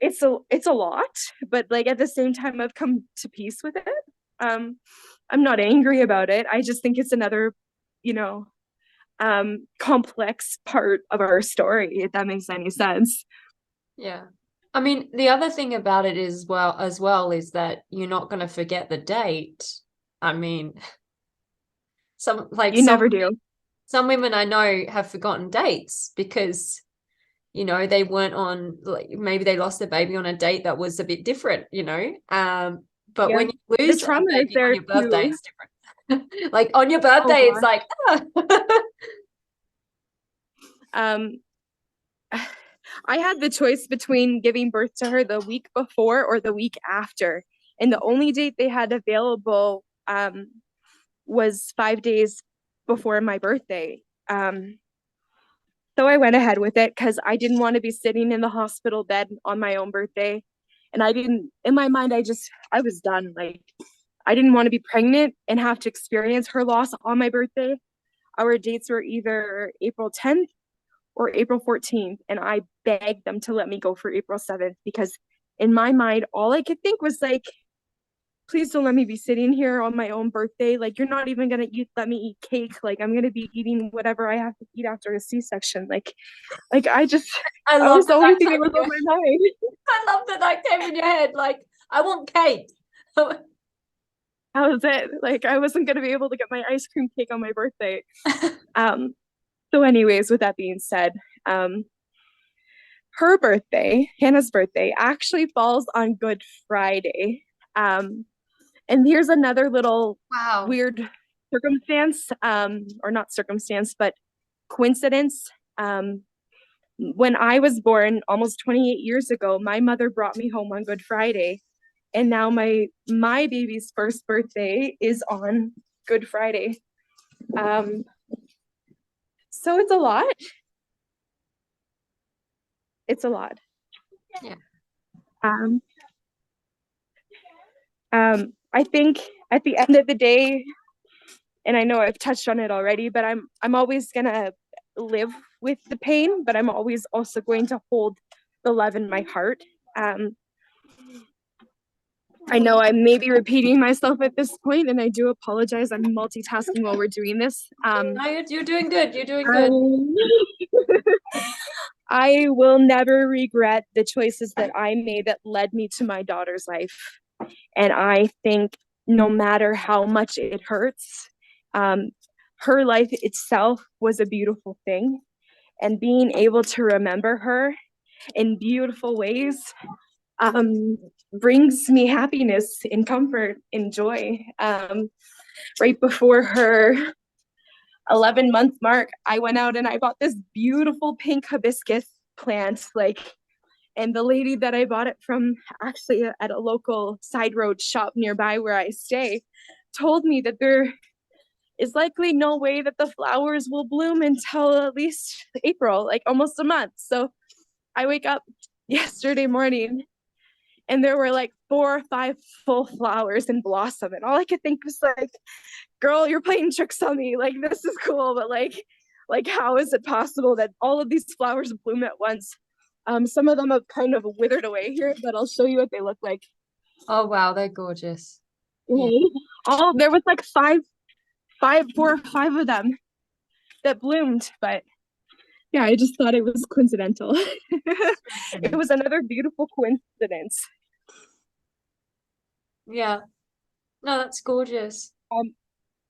it's a lot, but like at the same time I've come to peace with it. I'm not angry about it. I just think it's another, complex part of our story, if that makes any sense. Yeah. I mean, the other thing about it is as well is that you're not going to forget the date. I mean, You never do. some women I know have forgotten dates because, they weren't on, like, maybe they lost their baby on a date that was a bit different, but Yeah. when you The lose a trauma is baby on there your birthday, too. it's different. Like on your Oh birthday, it's gosh. like, Um, I had the choice between giving birth to her the week before or the week after. And the only date they had available was 5 days before my birthday. So I went ahead with it because I didn't want to be sitting in the hospital bed on my own birthday. And in my mind, I was done. Like, I didn't want to be pregnant and have to experience her loss on my birthday. Our dates were either April 10th or April 14th. And I begged them to let me go for April 7th because in my mind, all I could think was like, please don't let me be sitting here on my own birthday. Like, you're not even gonna let me eat cake. Like, I'm gonna be eating whatever I have to eat after a C-section. Like I I that love was the that only that thing came that was in on your, my mind. I love that came in your head. Like, I want cake. That was it. Like, I wasn't gonna be able to get my ice cream cake on my birthday. So anyways, with that being said, her birthday, Hannah's birthday, actually falls on Good Friday. And here's another little Wow. weird circumstance, or not circumstance, but coincidence. When I was born almost 28 years ago, my mother brought me home on Good Friday. And now my baby's first birthday is on Good Friday. So it's a lot. It's a lot. Yeah. I think at the end of the day, and I know I've touched on it already, but I'm always gonna live with the pain, but I'm always also going to hold the love in my heart. I know I may be repeating myself at this point, and I do apologize. I'm multitasking while we're doing this. No, you're doing good. You're doing good. I will never regret the choices that I made that led me to my daughter's life. And I think no matter how much it hurts, her life itself was a beautiful thing. And being able to remember her in beautiful ways brings me happiness and comfort and joy. Right before her 11-month mark, I went out and I bought this beautiful pink hibiscus plant, and the lady that I bought it from, actually at a local side road shop nearby where I stay, told me that there is likely no way that the flowers will bloom until at least April, like almost a month. So I wake up yesterday morning and there were like 4 or 5 full flowers in blossom. And all I could think was like, girl, you're playing tricks on me. Like, this is cool, but like how is it possible that all of these flowers bloom at once? Some of them have kind of withered away here, but I'll show you what they look like. Oh wow, they're gorgeous. Yeah. There was like 4 or 5 of them that bloomed, but yeah, I just thought it was coincidental. It was another beautiful coincidence. Yeah. No, that's gorgeous.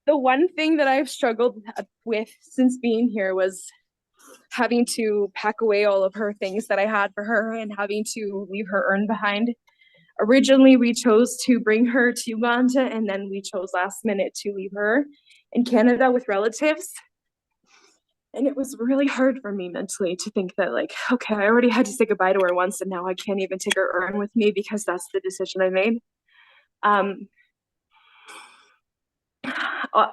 The one thing that I've struggled with since being here was having to pack away all of her things that I had for her and having to leave her urn behind. Originally, we chose to bring her to Uganda, and then we chose last minute to leave her in Canada with relatives. And it was really hard for me mentally to think that, like, okay, I already had to say goodbye to her once, and now I can't even take her urn with me because that's the decision I made.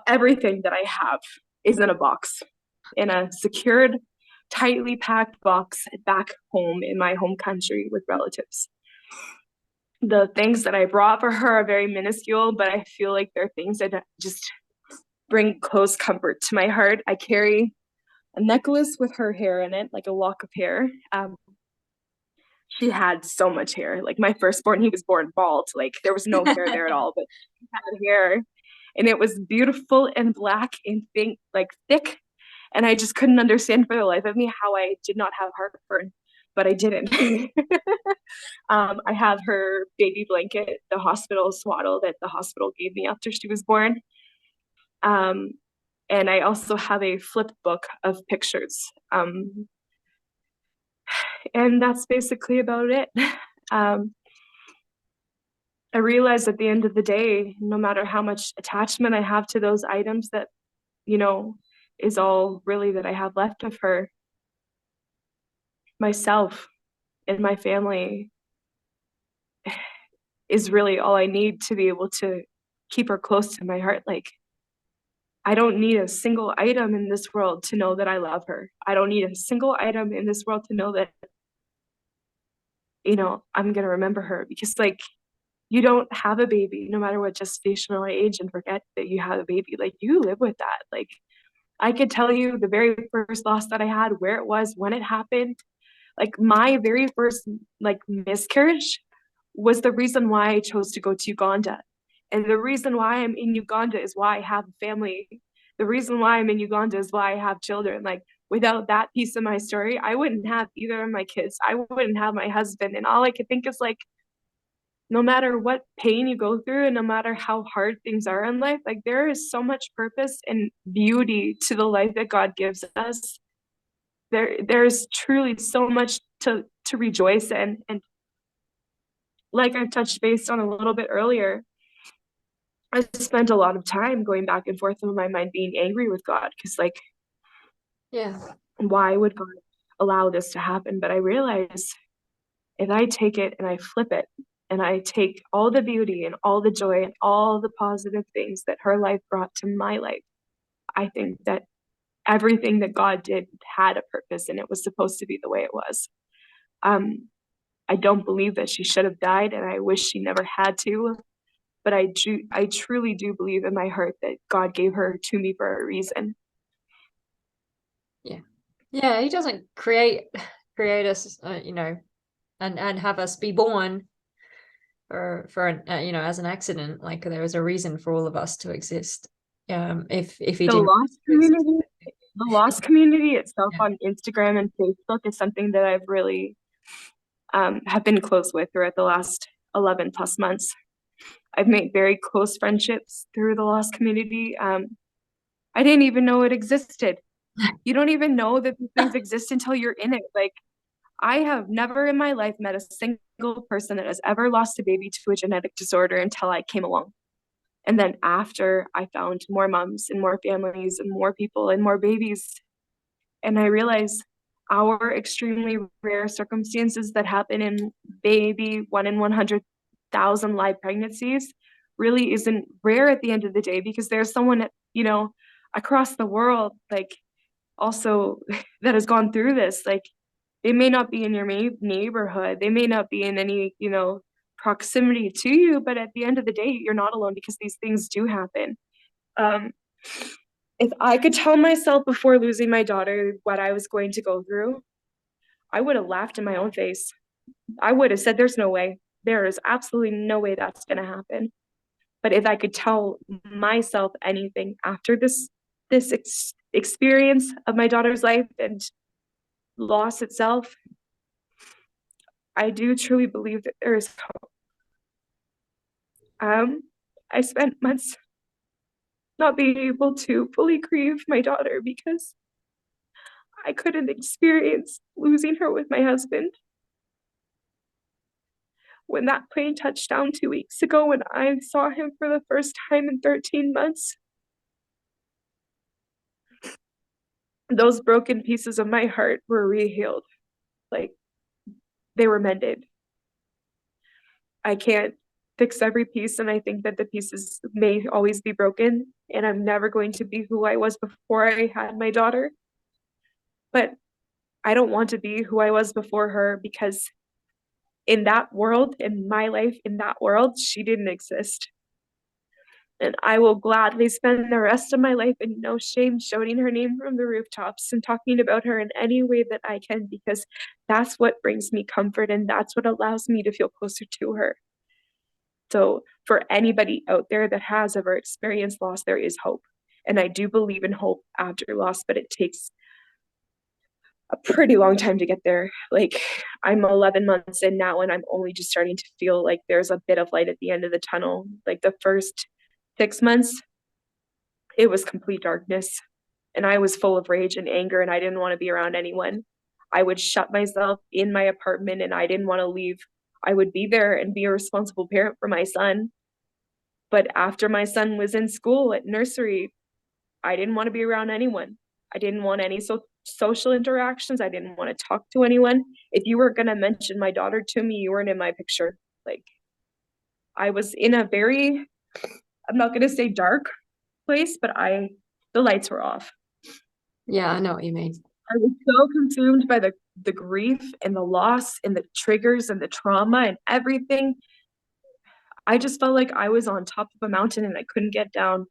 Everything that I have is in a box, in a secured, tightly packed box back home in my home country with relatives. The things that I brought for her are very minuscule, but I feel like they're things that just bring close comfort to my heart. I carry a necklace with her hair in it, like a lock of hair. She had so much hair. Like, my firstborn, he was born bald. Like, there was no hair there at all, but she had hair. And it was beautiful and black and thick. And I just couldn't understand for the life of me how I did not have heartburn but I didn't. I have her baby blanket, the hospital swaddle that the hospital gave me after she was born. And I also have a flip book of pictures. And that's basically about it. I realized at the end of the day, no matter how much attachment I have to those items, that, you know, is all really that I have left of her. Myself and my family is really all I need to be able to keep her close to my heart. Like, I don't need a single item in this world to know that I love her. I don't need a single item in this world to know that, you know, I'm going to remember her, because like, you don't have a baby, no matter what gestational age, and forget that you have a baby. Like, you live with that. Like, I could tell you the very first loss that I had, where it was, when it happened. Like, my very first like miscarriage was the reason why I chose to go to Uganda. And the reason why I'm in Uganda is why I have a family. The reason why I'm in Uganda is why I have children. Like, without that piece of my story, I wouldn't have either of my kids. I wouldn't have my husband. And all I could think is like, no matter what pain you go through and no matter how hard things are in life, like, there is so much purpose and beauty to the life that God gives us. There's truly so much to rejoice in. And like I've touched base on a little bit earlier, I spent a lot of time going back and forth in my mind being angry with God, because like, Yeah. why would God allow this to happen? But I realized, if I take it and I flip it, and I take all the beauty and all the joy and all the positive things that her life brought to my life, I think that everything that God did had a purpose, and it was supposed to be the way it was. I don't believe that she should have died, and I wish she never had to. But I truly do believe in my heart that God gave her to me for a reason. Yeah, he doesn't create us, you know, and have us be born for an, you know, as an accident. Like, there was a reason for all of us to exist. If he The didn't lost community, the lost community itself Yeah. on Instagram and Facebook is something that I've really have been close with throughout the last 11 plus months. I've made very close friendships through the lost community. I didn't even know it existed. You don't even know that these things exist until you're in it. Like, I have never in my life met a single person that has ever lost a baby to a genetic disorder until I came along. And then after, I found more moms and more families and more people and more babies. And I realized our extremely rare circumstances that happen in maybe 1 in 100,000 live pregnancies really isn't rare at the end of the day, because there's someone, you know, across the world, like, also that has gone through this. Like, they may not be in your neighborhood, they may not be in any, you know, proximity to you, but at the end of the day, you're not alone, because these things do happen. If I could tell myself before losing my daughter what I was going to go through, I would have laughed in my own face. I would have said, there's no way. There is absolutely no way that's going to happen. But if I could tell myself anything after this experience of my daughter's life and loss itself, I do truly believe that there is hope. I spent months not being able to fully grieve my daughter because I couldn't experience losing her with my husband. When that plane touched down 2 weeks ago, when I saw him for the first time in 13 months, those broken pieces of my heart were rehealed. Like, they were mended. I can't fix every piece, and I think that the pieces may always be broken, and I'm never going to be who I was before I had my daughter. But I don't want to be who I was before her, because in that world, in my life, in that world, she didn't exist. And I will gladly spend the rest of my life in no shame shouting her name from the rooftops and talking about her in any way that I can, because that's what brings me comfort, and that's what allows me to feel closer to her. So for anybody out there that has ever experienced loss, there is hope. And I do believe in hope after loss, but it takes a pretty long time to get there. Like, I'm 11 months in now, and I'm only just starting to feel like there's a bit of light at the end of the tunnel. Like, the first 6 months, it was complete darkness, and I was full of rage and anger, and I didn't want to be around anyone. I would shut myself in my apartment, and I didn't want to leave. I would be there and be a responsible parent for my son. But after my son was in school at nursery, I didn't want to be around anyone. I didn't want any social interactions. I didn't want to talk to anyone. If you were going to mention my daughter to me, you weren't in my picture. Like, I was in a very, I'm not going to say dark place, but the lights were off. Yeah, I know what you mean. I was so consumed by the grief and the loss and the triggers and the trauma and everything. I just felt like I was on top of a mountain and I couldn't get down.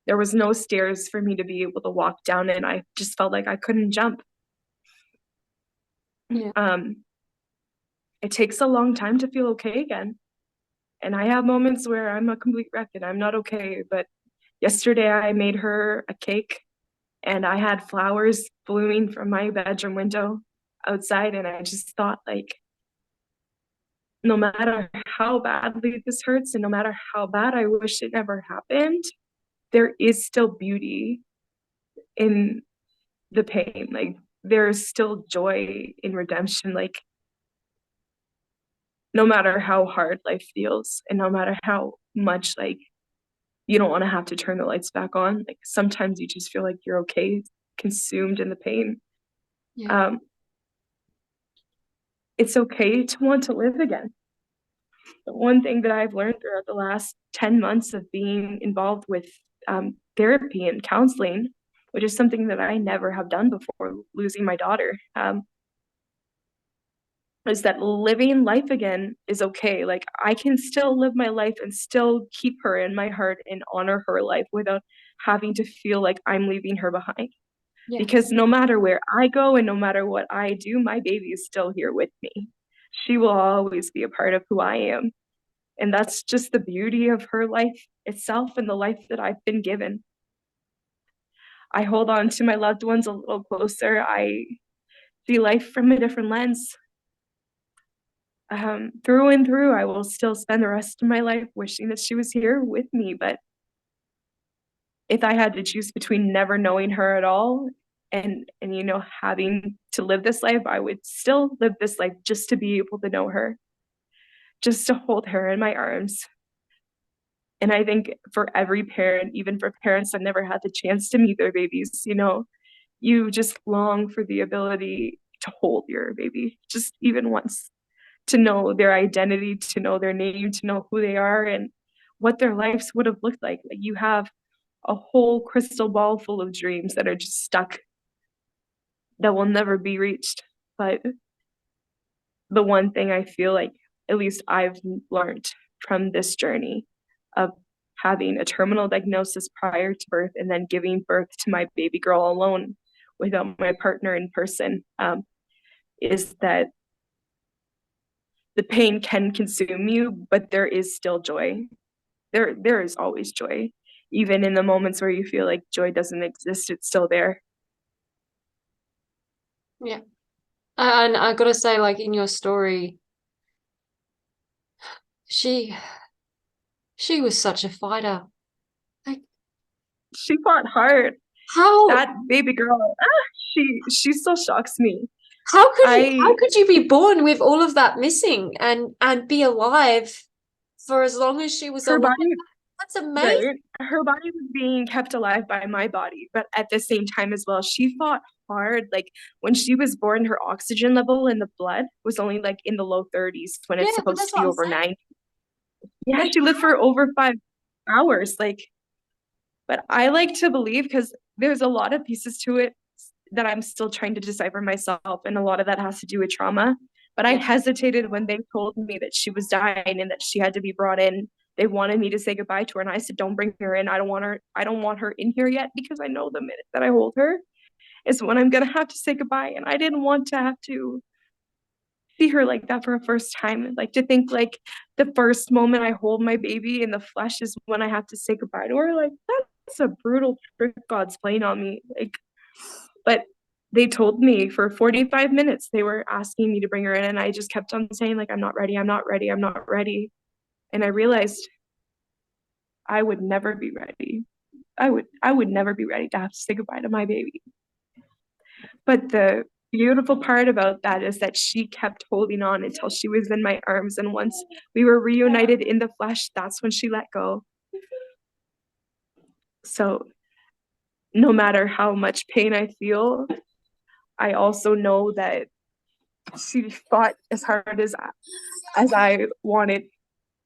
There was no stairs for me to be able to walk down, and I just felt like I couldn't jump. Yeah. It takes a long time to feel okay again. And I have moments where I'm a complete wreck and I'm not okay. But yesterday I made her a cake and I had flowers blooming from my bedroom window outside. And I just thought, like, no matter how badly this hurts and no matter how bad I wish it never happened, there is still beauty in the pain. Like, there's still joy in redemption. Like, no matter how hard life feels and no matter how much, like, you don't want to have to turn the lights back on, like, sometimes you just feel like you're okay, consumed in the pain. Yeah. It's okay to want to live again. The one thing that I've learned throughout the last 10 months of being involved with therapy and counseling, which is something that I never have done before losing my daughter, is that living life again is okay. Like, I can still live my life and still keep her in my heart and honor her life without having to feel like I'm leaving her behind. Yeah. Because no matter where I go and no matter what I do, my baby is still here with me. She will always be a part of who I am. And that's just the beauty of her life itself and the life that I've been given. I hold on to my loved ones a little closer. I see life from a different lens. Through and through, I will still spend the rest of my life wishing that she was here with me. But if I had to choose between never knowing her at all and having to live this life, I would still live this life just to be able to know her, just to hold her in my arms. And I think for every parent, even for parents that never had the chance to meet their babies, you just long for the ability to hold your baby just even once, to know their identity, to know their name, to know who they are and what their lives would have looked like. Like, you have a whole crystal ball full of dreams that are just stuck, that will never be reached. But the one thing I feel like, at least I've learned from this journey of having a terminal diagnosis prior to birth and then giving birth to my baby girl alone without my partner in person, is that the pain can consume you, but there is still joy. There is always joy. Even in the moments where you feel like joy doesn't exist, it's still there. Yeah. And I gotta say, like, in your story, she was such a fighter. Like, she fought hard. How that baby girl, she still shocks me. How could you be born with all of that missing and be alive for as long as she was alive? Body, that's amazing. Right? Her body was being kept alive by my body, but at the same time as well, she fought hard. Like, when she was born, her oxygen level in the blood was only like in the low 30s when it's supposed to be over 90. Yeah, she lived for over 5 hours. Like, but I like to believe, because there's a lot of pieces to it that I'm still trying to decipher myself, and a lot of that has to do with trauma. But I hesitated when they told me that she was dying and that she had to be brought in. They wanted me to say goodbye to her, and I said, don't bring her in. I don't want her in here yet, because I know the minute that I hold her is when I'm gonna have to say goodbye. And I didn't want to have to see her like that for a first time. Like, to think like the first moment I hold my baby in the flesh is when I have to say goodbye to her. Like, that's a brutal trick God's playing on me. Like, but they told me for 45 minutes they were asking me to bring her in, and I just kept on saying, like, I'm not ready, I'm not ready, I'm not ready. And I realized I would never be ready. I would never be ready to have to say goodbye to my baby. But the beautiful part about that is that she kept holding on until she was in my arms, and once we were reunited in the flesh, that's when she let go. So no matter how much pain I feel, I also know that she fought as hard as I wanted,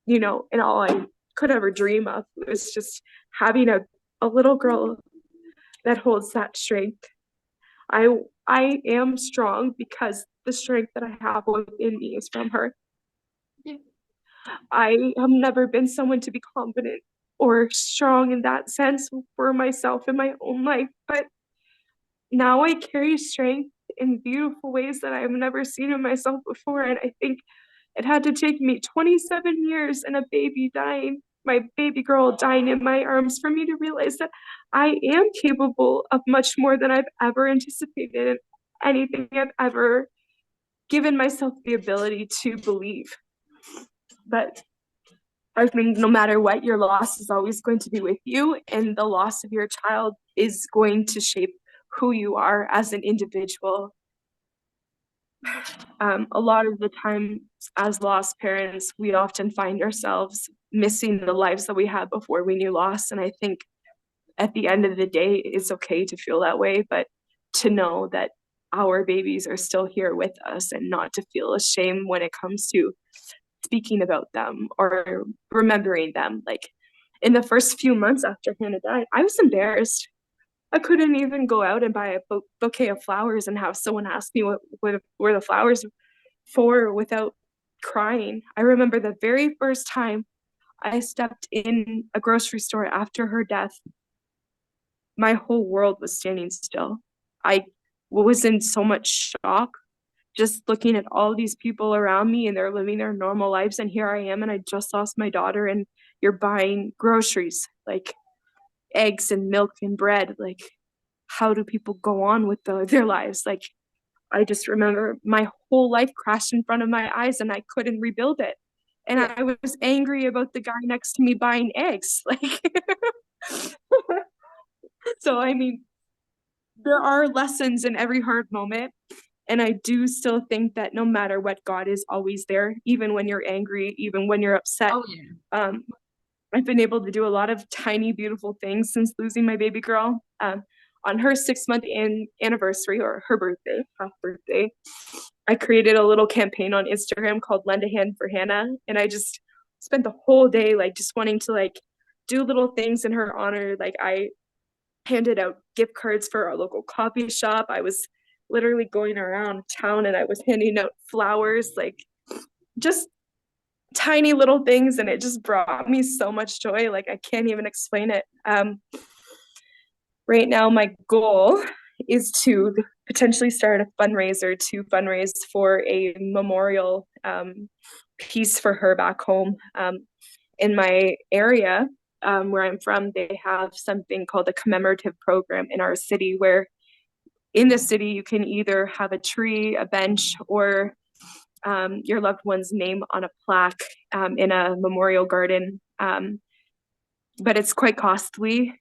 you know, and all I could ever dream of was just having a little girl that holds that strength. I am strong because the strength that I have within me is from her. Yeah. I have never been someone to be confident or strong in that sense for myself in my own life, but now I carry strength in beautiful ways that I've never seen in myself before. And I think it had to take me 27 years and a baby dying, my baby girl dying in my arms, for me to realize that I am capable of much more than I've ever anticipated and anything I've ever given myself the ability to believe. But I think no matter what, your loss is always going to be with you, and the loss of your child is going to shape who you are as an individual. A lot of the time, as lost parents, we often find ourselves missing the lives that we had before we knew loss. And I think at the end of the day, it's okay to feel that way, but to know that our babies are still here with us and not to feel ashamed when it comes to speaking about them or remembering them. Like in the first few months after Hannah died, I was embarrassed. I couldn't even go out and buy a bouquet of flowers and have someone ask me what were the flowers for without crying. I remember the very first time I stepped in a grocery store after her death, my whole world was standing still. I was in so much shock just looking at all these people around me and they're living their normal lives. And here I am, and I just lost my daughter, and you're buying groceries like eggs and milk and bread. Like, how do people go on with their lives? Like, I just remember my whole life crashed in front of my eyes and I couldn't rebuild it. And Yeah. I was angry about the guy next to me buying eggs. Like, so, I mean, there are lessons in every hard moment. And I do still think that no matter what, God is always there, even when you're angry, even when you're upset. Oh yeah. I've been able to do a lot of tiny, beautiful things since losing my baby girl. On her 6-month anniversary, or her birthday, half birthday, I created a little campaign on Instagram called Lend a Hand for Hannah. And I just spent the whole day like just wanting to like do little things in her honor. Like I handed out gift cards for our local coffee shop. I was literally going around town and I was handing out flowers, like just tiny little things, and it just brought me so much joy. Like I can't even explain it. Right now my goal is to potentially start a fundraiser to fundraise for a memorial piece for her back home. In my area where I'm from, they have something called a commemorative program in our city, where in the city you can either have a tree, a bench, or your loved one's name on a plaque in a memorial garden. But it's quite costly.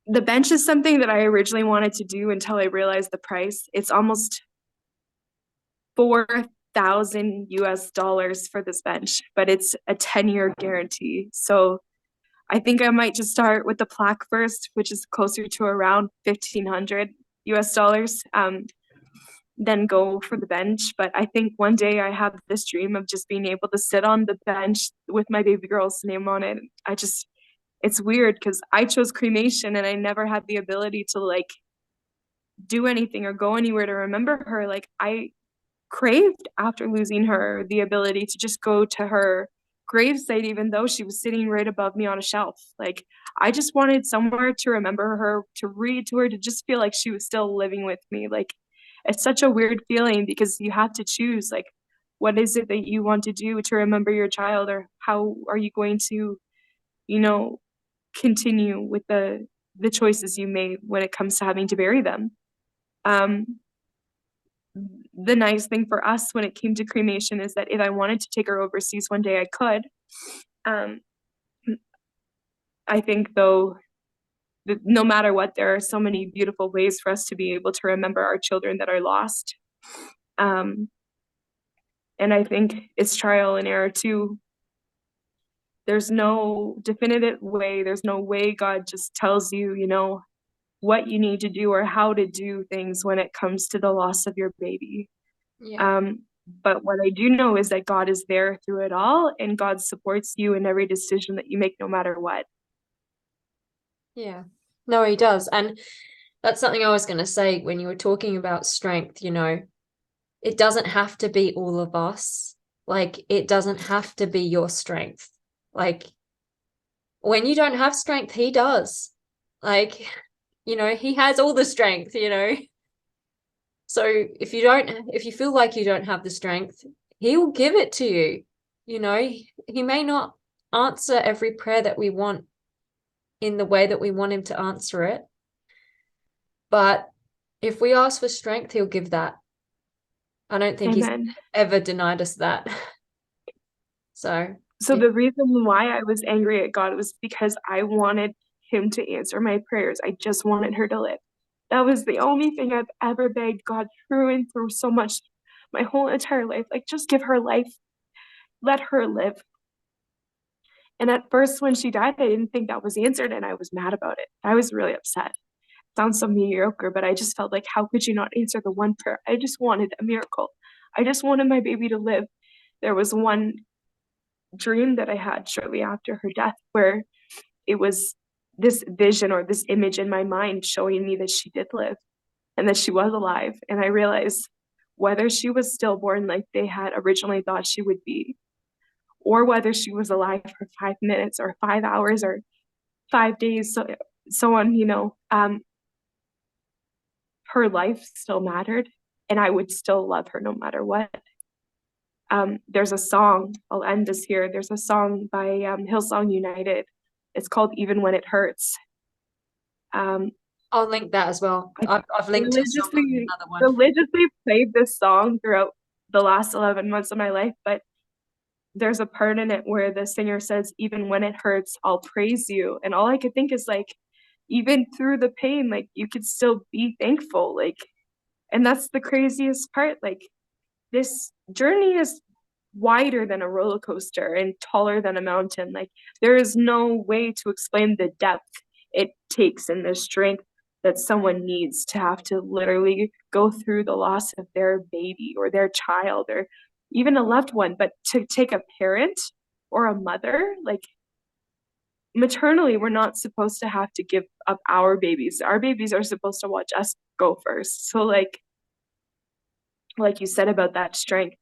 The bench is something that I originally wanted to do until I realized the price. It's almost $4,000 for this bench, but it's a 10-year guarantee. So I think I might just start with the plaque first, which is closer to around $1,500, then go for the bench. But I think one day I have this dream of just being able to sit on the bench with my baby girl's name on it. It's weird because I chose cremation and I never had the ability to like do anything or go anywhere to remember her. Like I craved after losing her the ability to just go to her gravesite, even though she was sitting right above me on a shelf. Like I just wanted somewhere to remember her, to read to her, to just feel like she was still living with me. Like it's such a weird feeling because you have to choose, like, what is it that you want to do to remember your child, or how are you going to, you know, continue with the the choices you made when it comes to having to bury them. The nice thing for us when it came to cremation is that if I wanted to take her overseas one day, I could. I think, though, that no matter what, there are so many beautiful ways for us to be able to remember our children that are lost. And I think it's trial and error too. There's no definitive way. There's no way God just tells you, you know, what you need to do or how to do things when it comes to the loss of your baby. Yeah. But what I do know is that God is there through it all, and God supports you in every decision that you make, no matter what. Yeah. No, he does. And that's something I was going to say when you were talking about strength, you know, it doesn't have to be all of us. Like, it doesn't have to be your strength. Like, when you don't have strength, he does. Like, you know, he has all the strength, you know. So if you feel like you don't have the strength, he will give it to you. You know, he may not answer every prayer that we want in the way that we want him to answer it. But if we ask for strength, he'll give that. I don't think Amen. he's ever denied us that. So the reason why I was angry at God was because I wanted him to answer my prayers. I just wanted her to live. That was the only thing I've ever begged God through and through so much, my whole entire life. Like, just give her life. Let her live. And at first, when she died, I didn't think that was answered, and I was mad about it. I was really upset. Sounds so mediocre, but I just felt like, how could you not answer the one prayer? I just wanted a miracle. I just wanted my baby to live. There was one dream that I had shortly after her death where it was this vision or this image in my mind showing me that she did live and that she was alive. And I realized whether she was stillborn like they had originally thought she would be, or whether she was alive for 5 minutes or 5 hours or 5 days, so on, you know, her life still mattered, and I would still love her no matter what. There's a song, I'll end this here. There's a song by Hillsong United. It's called Even When It Hurts. I'll link that as well. I've linked another one. Religiously played this song throughout the last 11 months of my life, but there's a part in it where the singer says, even when it hurts, I'll praise you. And all I could think is, like, even through the pain, like, you could still be thankful. Like, and that's the craziest part. Like, this journey is wider than a roller coaster and taller than a mountain. Like, there is no way to explain the depth it takes and the strength that someone needs to have to literally go through the loss of their baby or their child or even a loved one. But to take a parent or a mother, like, maternally, we're not supposed to have to give up our babies. Our babies are supposed to watch us go first. So like you said about that strength,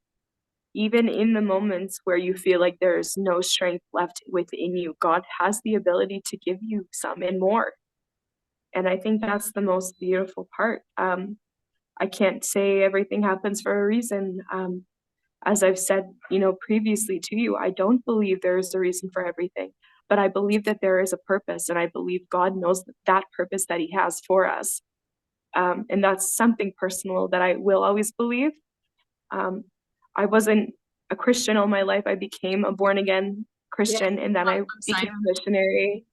even in the moments where you feel like there's no strength left within you, God has the ability to give you some and more. And I think that's the most beautiful part. I can't say everything happens for a reason. As I've said, you know, previously to you, I don't believe there is a reason for everything, but I believe that there is a purpose, and I believe God knows that purpose that he has for us. And that's something personal that I will always believe. I wasn't a Christian all my life. I became a born again Christian, and then I became a missionary.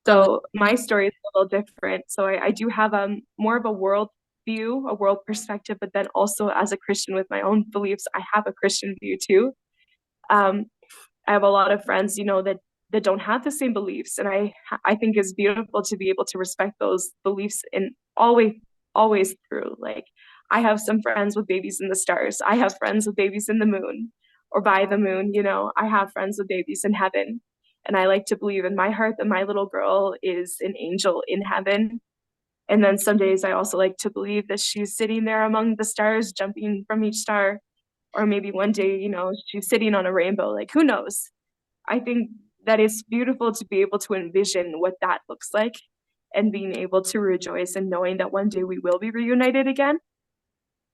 So my story is a little different. So I do have more of a world view, a world perspective, but then also as a Christian with my own beliefs, I have a Christian view too. I have a lot of friends, you know, that don't have the same beliefs, and I think it's beautiful to be able to respect those beliefs and always through. Like, I have some friends with babies in the stars. I have friends with babies in the moon or by the moon, you know. I have friends with babies in heaven. And I like to believe in my heart that my little girl is an angel in heaven. And then some days I also like to believe that she's sitting there among the stars, jumping from each star. Or maybe one day, you know, she's sitting on a rainbow. Like, who knows? I think that it's beautiful to be able to envision what that looks like and being able to rejoice and knowing that one day we will be reunited again.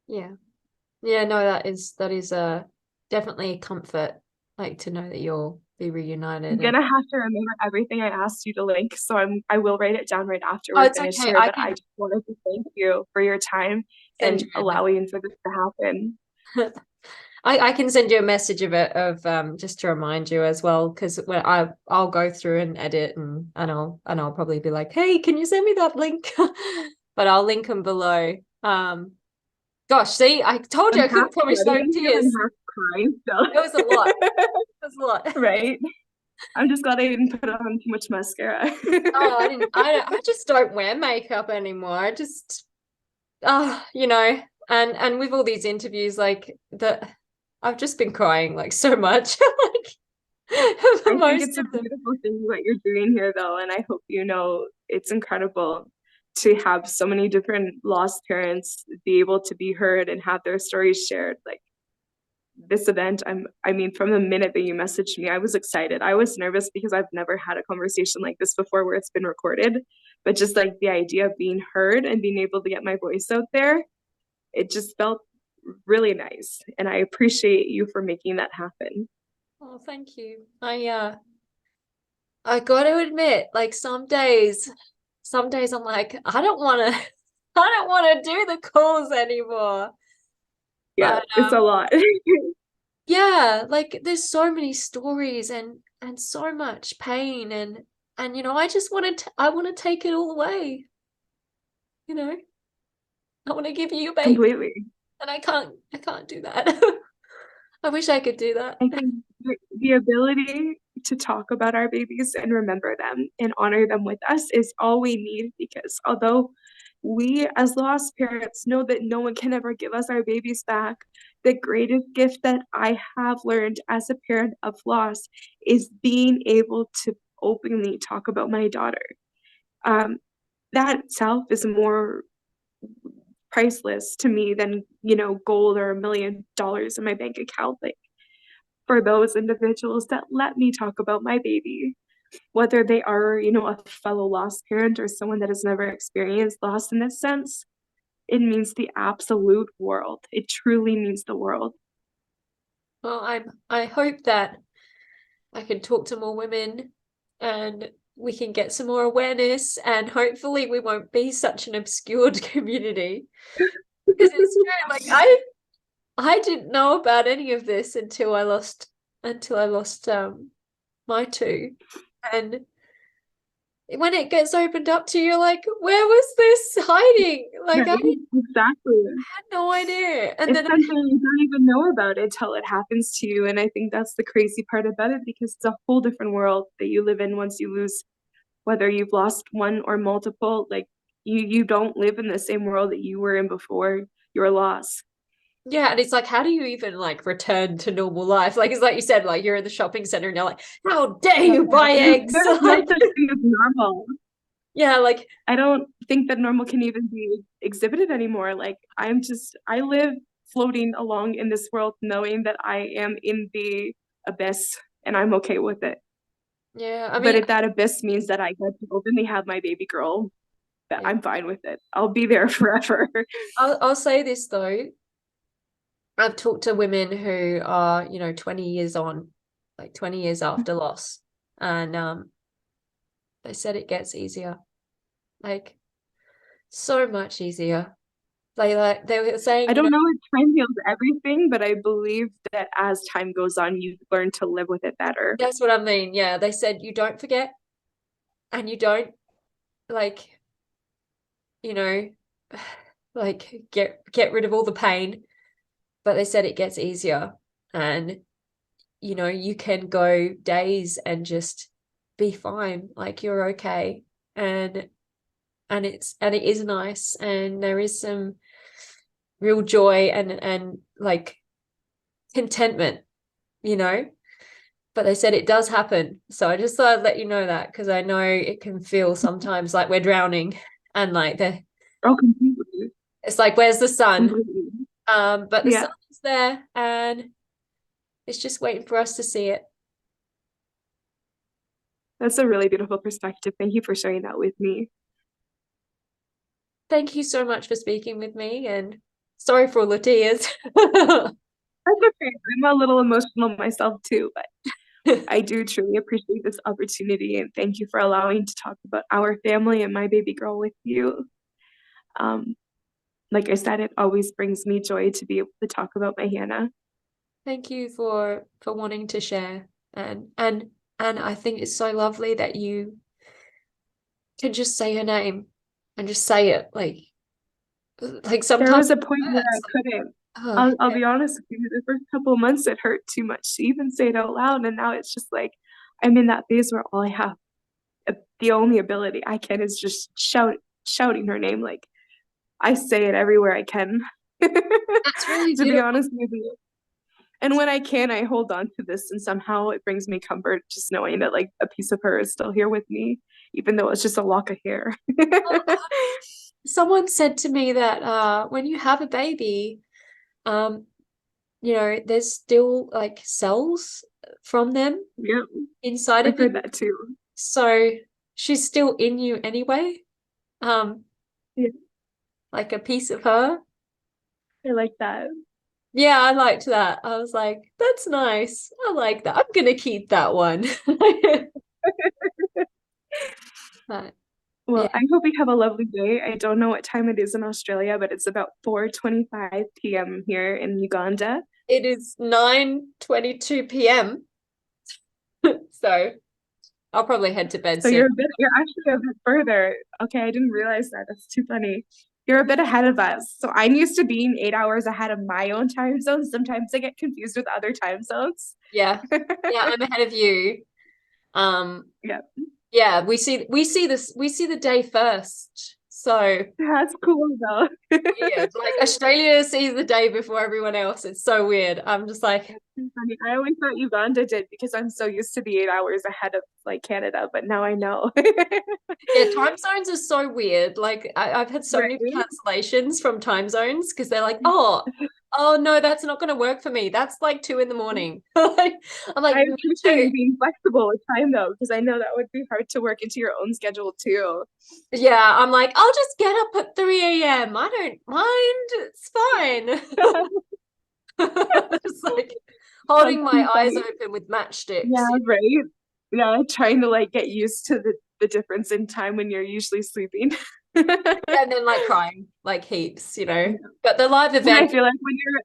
Yeah. Yeah, no, that is definitely a comfort, like, to know that you're be reunited. I'm gonna have to remember everything I asked you to link, so I will write it down right after Oh, we're it's finished okay. here. But I just wanted to thank you for your time Send and you a allowing for this to happen. I can send you a message of just to remind you as well, because when I'll go through and edit and I'll probably be like, hey, can you send me that link? But I'll link them below. Gosh, see, I told you I couldn't promise no tears. Crying still. It was a lot. It was a lot. Right. I'm just glad I didn't put on too much mascara. Oh, I just don't wear makeup anymore. I just you know, and with all these interviews, like I've just been crying like so much. Like I think it's a beautiful thing what you're doing here though, and I hope you know it's incredible to have so many different lost parents be able to be heard and have their stories shared. Like this event, I mean, from the minute that you messaged me, I was excited. I was nervous because I've never had a conversation like this before where it's been recorded, but just like the idea of being heard and being able to get my voice out there, it just felt really nice. And I appreciate you for making that happen. Oh, thank you. I got to admit, like some days I'm like, I don't want to do the calls anymore. Yeah, But, it's a lot. yeah, like there's so many stories and so much pain and you know, I just I want to take it all away. You know, I want to give you a baby. Completely. And I can't do that. I wish I could do that. I think the ability to talk about our babies and remember them and honor them with us is all we need, because although we as lost parents know that no one can ever give us our babies back, the greatest gift that I have learned as a parent of loss is being able to openly talk about my daughter. That itself is more priceless to me than, you know, gold or $1 million in my bank account. Like for those individuals that let me talk about my baby, whether they are, you know, a fellow lost parent or someone that has never experienced loss in this sense, it means the absolute world. It truly means the world. Well, I hope that I can talk to more women and we can get some more awareness, and hopefully we won't be such an obscured community. Because it's true, like I didn't know about any of this until I lost my two. And when it gets opened up to you, like, where was this hiding? Like, Right, exactly. I had no idea. And it's then something you don't even know about it till it happens to you. And I think that's the crazy part about it, because it's a whole different world that you live in once you lose, whether you've lost one or multiple. Like you don't live in the same world that you were in before your loss. yeah, and it's like, how do you even like return to normal life? Like, it's like you said, like you're in the shopping center and you're like, how dare you buy eggs? There's no such thing as normal. Yeah, like I don't think that normal can even be exhibited anymore. Like I live floating along in this world knowing that I am in the abyss and I'm okay with it. yeah, I mean, but if that abyss means that I get to openly have my baby girl, that I'm fine with it. I'll be there forever. I'll say this though. I've talked to women who are, you know, 20 years on, like 20 years after loss, and they said it gets easier, like so much easier. They were saying, I don't know if time heals everything, but I believe that as time goes on, you learn to live with it better. That's what I mean. Yeah, they said you don't forget, and you don't like, you know, like get rid of all the pain. But they said it gets easier, and you know, you can go days and just be fine, like you're okay, and it is nice, and there is some real joy and like contentment, you know. But they said it does happen, so I just thought I'd let you know that, because I know it can feel sometimes like we're drowning, and like completely. it's like, where's the sun? Completely. But the sun is there, and it's just waiting for us to see it. That's a really beautiful perspective. Thank you for sharing that with me. Thank you so much for speaking with me, and sorry for all the tears. That's okay. I'm a little emotional myself too, but I do truly appreciate this opportunity, and thank you for allowing to talk about our family and my baby girl with you. Um, like I said, it always brings me joy to be able to talk about my Hannah. Thank you for wanting to share, and I think it's so lovely that you can just say her name and just say it like There sometimes was a it point where I hurts, like, couldn't. oh I'll yeah. be honest with you, the first couple of months it hurt too much to even say it out loud, and now it's just like I'm in that phase where all I have, the only ability I can is just shouting her name. Like I say it everywhere I can. That's really To be beautiful. honest with you. And when I can, I hold on to this, and somehow it brings me comfort just knowing that like a piece of her is still here with me, even though it's just a lock of hair. Someone said to me that when you have a baby, um, there's still like cells from them Yeah, inside I've of you. heard that too. So she's still in you anyway. Um, Yeah, like a piece of her. I like that. Yeah, I liked that. I was like, that's nice. I like that. I'm gonna keep that one. But Well, yeah, I hope you have a lovely day. I don't know what time it is in Australia, but it's about 4:25 p.m. here in Uganda. it is 9:22 p.m. So I'll probably head to bed So soon. you're actually a bit further. Okay, I didn't realize that. That's too funny. You're a bit ahead of us. So I'm used to being 8 hours ahead of my own time zone. Sometimes I get confused with other time zones. Yeah. Yeah, I'm ahead of you. Um, Yeah, yeah, we see the day first. So that's cool though. weird. Like Australia sees the day before everyone else. It's so weird. I'm just like, That's too funny. I always thought Uganda did because I'm so used to be 8 hours ahead of like Canada, but now I know. yeah, time zones are so weird. Like I've had so many Right? cancellations from time zones because they're like, oh no, that's not gonna work for me. That's like 2 in the morning. Like, I'm like, I me appreciate too. you being flexible with time though, because I know that would be hard to work into your own schedule too. Yeah, I'm like, I'll just get up at 3 a.m. I don't mind. It's fine. Just like That's holding my too eyes funny. open with matchsticks. Yeah, right. Yeah, trying to like get used to the difference in time when you're usually sleeping. And then like crying like heaps. But the live And I event, feel like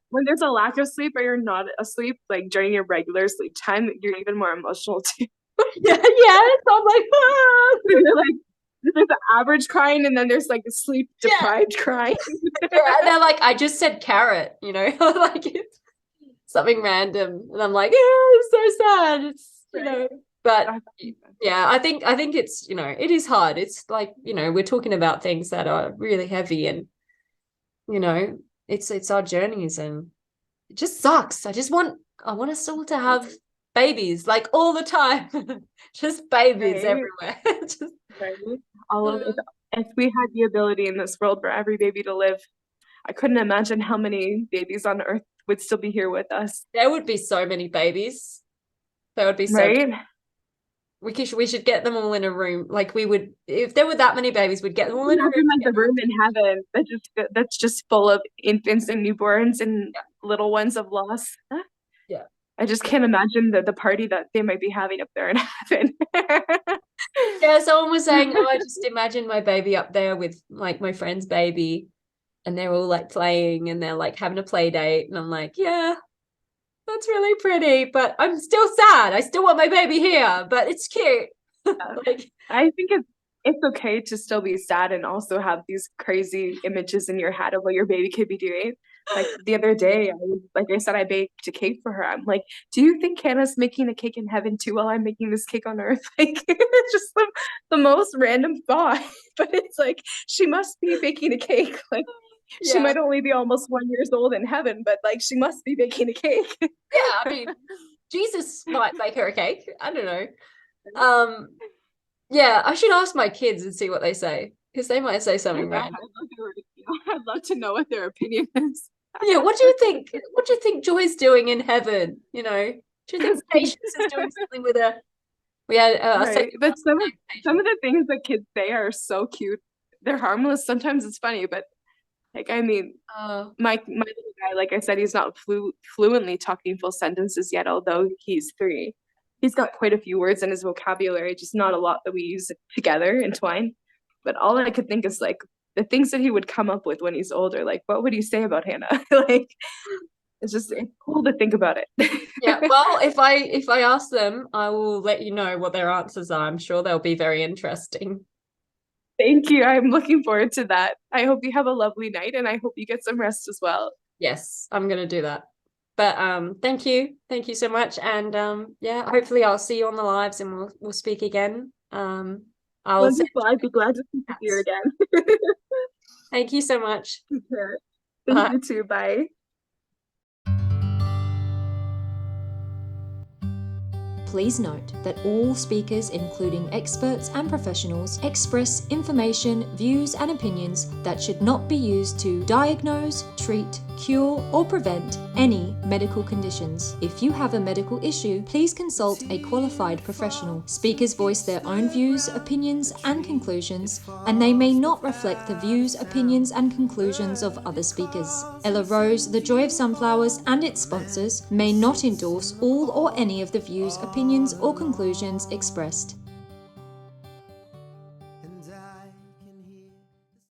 when there's a lack of sleep or you're not asleep, like during your regular sleep time, you're even more emotional too. yeah, yes, I'm like, ah. You're like there's the average crying and then there's like the sleep Yeah, deprived crying. yeah. And they're like, I just said carrot, like it's something random, and I'm like, yeah, it's so sad. Right. But yeah, I think it's it is hard. It's like we're talking about things that are really heavy, and it's our journeys, and it just sucks. I want us all to have babies like all the time. Just babies Right. everywhere. Just, Right. All of it. If we had the ability in this world for every baby to live, I couldn't imagine how many babies on Earth would still be here with us. there would be so many babies. There would be so Right? we should get them all in a room. Like we would, if there were that many babies, we'd get them all in a room. Imagine like the room in heaven that's just full of infants and newborns and little ones of loss. Yeah. I just can't imagine the party that they might be having up there in heaven. Yeah, someone was saying, oh, I just imagine my baby up there with like my friend's baby, and they're all like playing and they're like having a play date. And I'm like, yeah, that's really pretty, but I'm still sad. I still want my baby here, but it's cute. Like, I think it's okay to still be sad and also have these crazy images in your head of what your baby could be doing. Like the other day, like I said, I baked a cake for her. I'm like, do you think Hannah's making a cake in heaven too while I'm making this cake on earth? Like it's just the most random thought. But it's like she must be baking a cake. Like she yeah, might only be almost 1 year old in heaven, but like she must be baking a cake. yeah. I mean, Jesus might make her a cake. I don't know. Yeah, I should ask my kids and see what they say, because they might say something random. I'd love to know what their opinion is. Yeah, what do you think? What do you think Joy's doing in heaven? Do you think Patience is doing something with her? We had Right. But some of the things that kids say are so cute. They're harmless. Sometimes it's funny, but like I mean, my little guy, like I said, he's not fluently talking full sentences yet, although he's 3. he's got quite a few words in his vocabulary, just not a lot that we use together in Twine. But all I could think is like the things that he would come up with when he's older. Like, what would he say about Hannah? Like, it's cool to think about it. Yeah, well, if I ask them, I will let you know what their answers are. I'm sure they'll be very interesting. Thank you. I'm looking forward to that. I hope you have a lovely night, and I hope you get some rest as well. Yes, I'm gonna do that. But thank you so much, and yeah, hopefully I'll see you on the lives, and we'll speak again. I'll send Wonderful. I'd be glad to speak with you again. Thank you so much. Take care. Bye. Thank you too. Bye. Please note that all speakers, including experts and professionals, express information, views, and opinions that should not be used to diagnose, treat, cure, or prevent any medical conditions. If you have a medical issue, please consult a qualified professional. Speakers voice their own views, opinions, and conclusions, and they may not reflect the views, opinions, and conclusions of other speakers. Ella Rose, The Joy of Sunflowers, and its sponsors may not endorse all or any of the views, opinions, or conclusions expressed.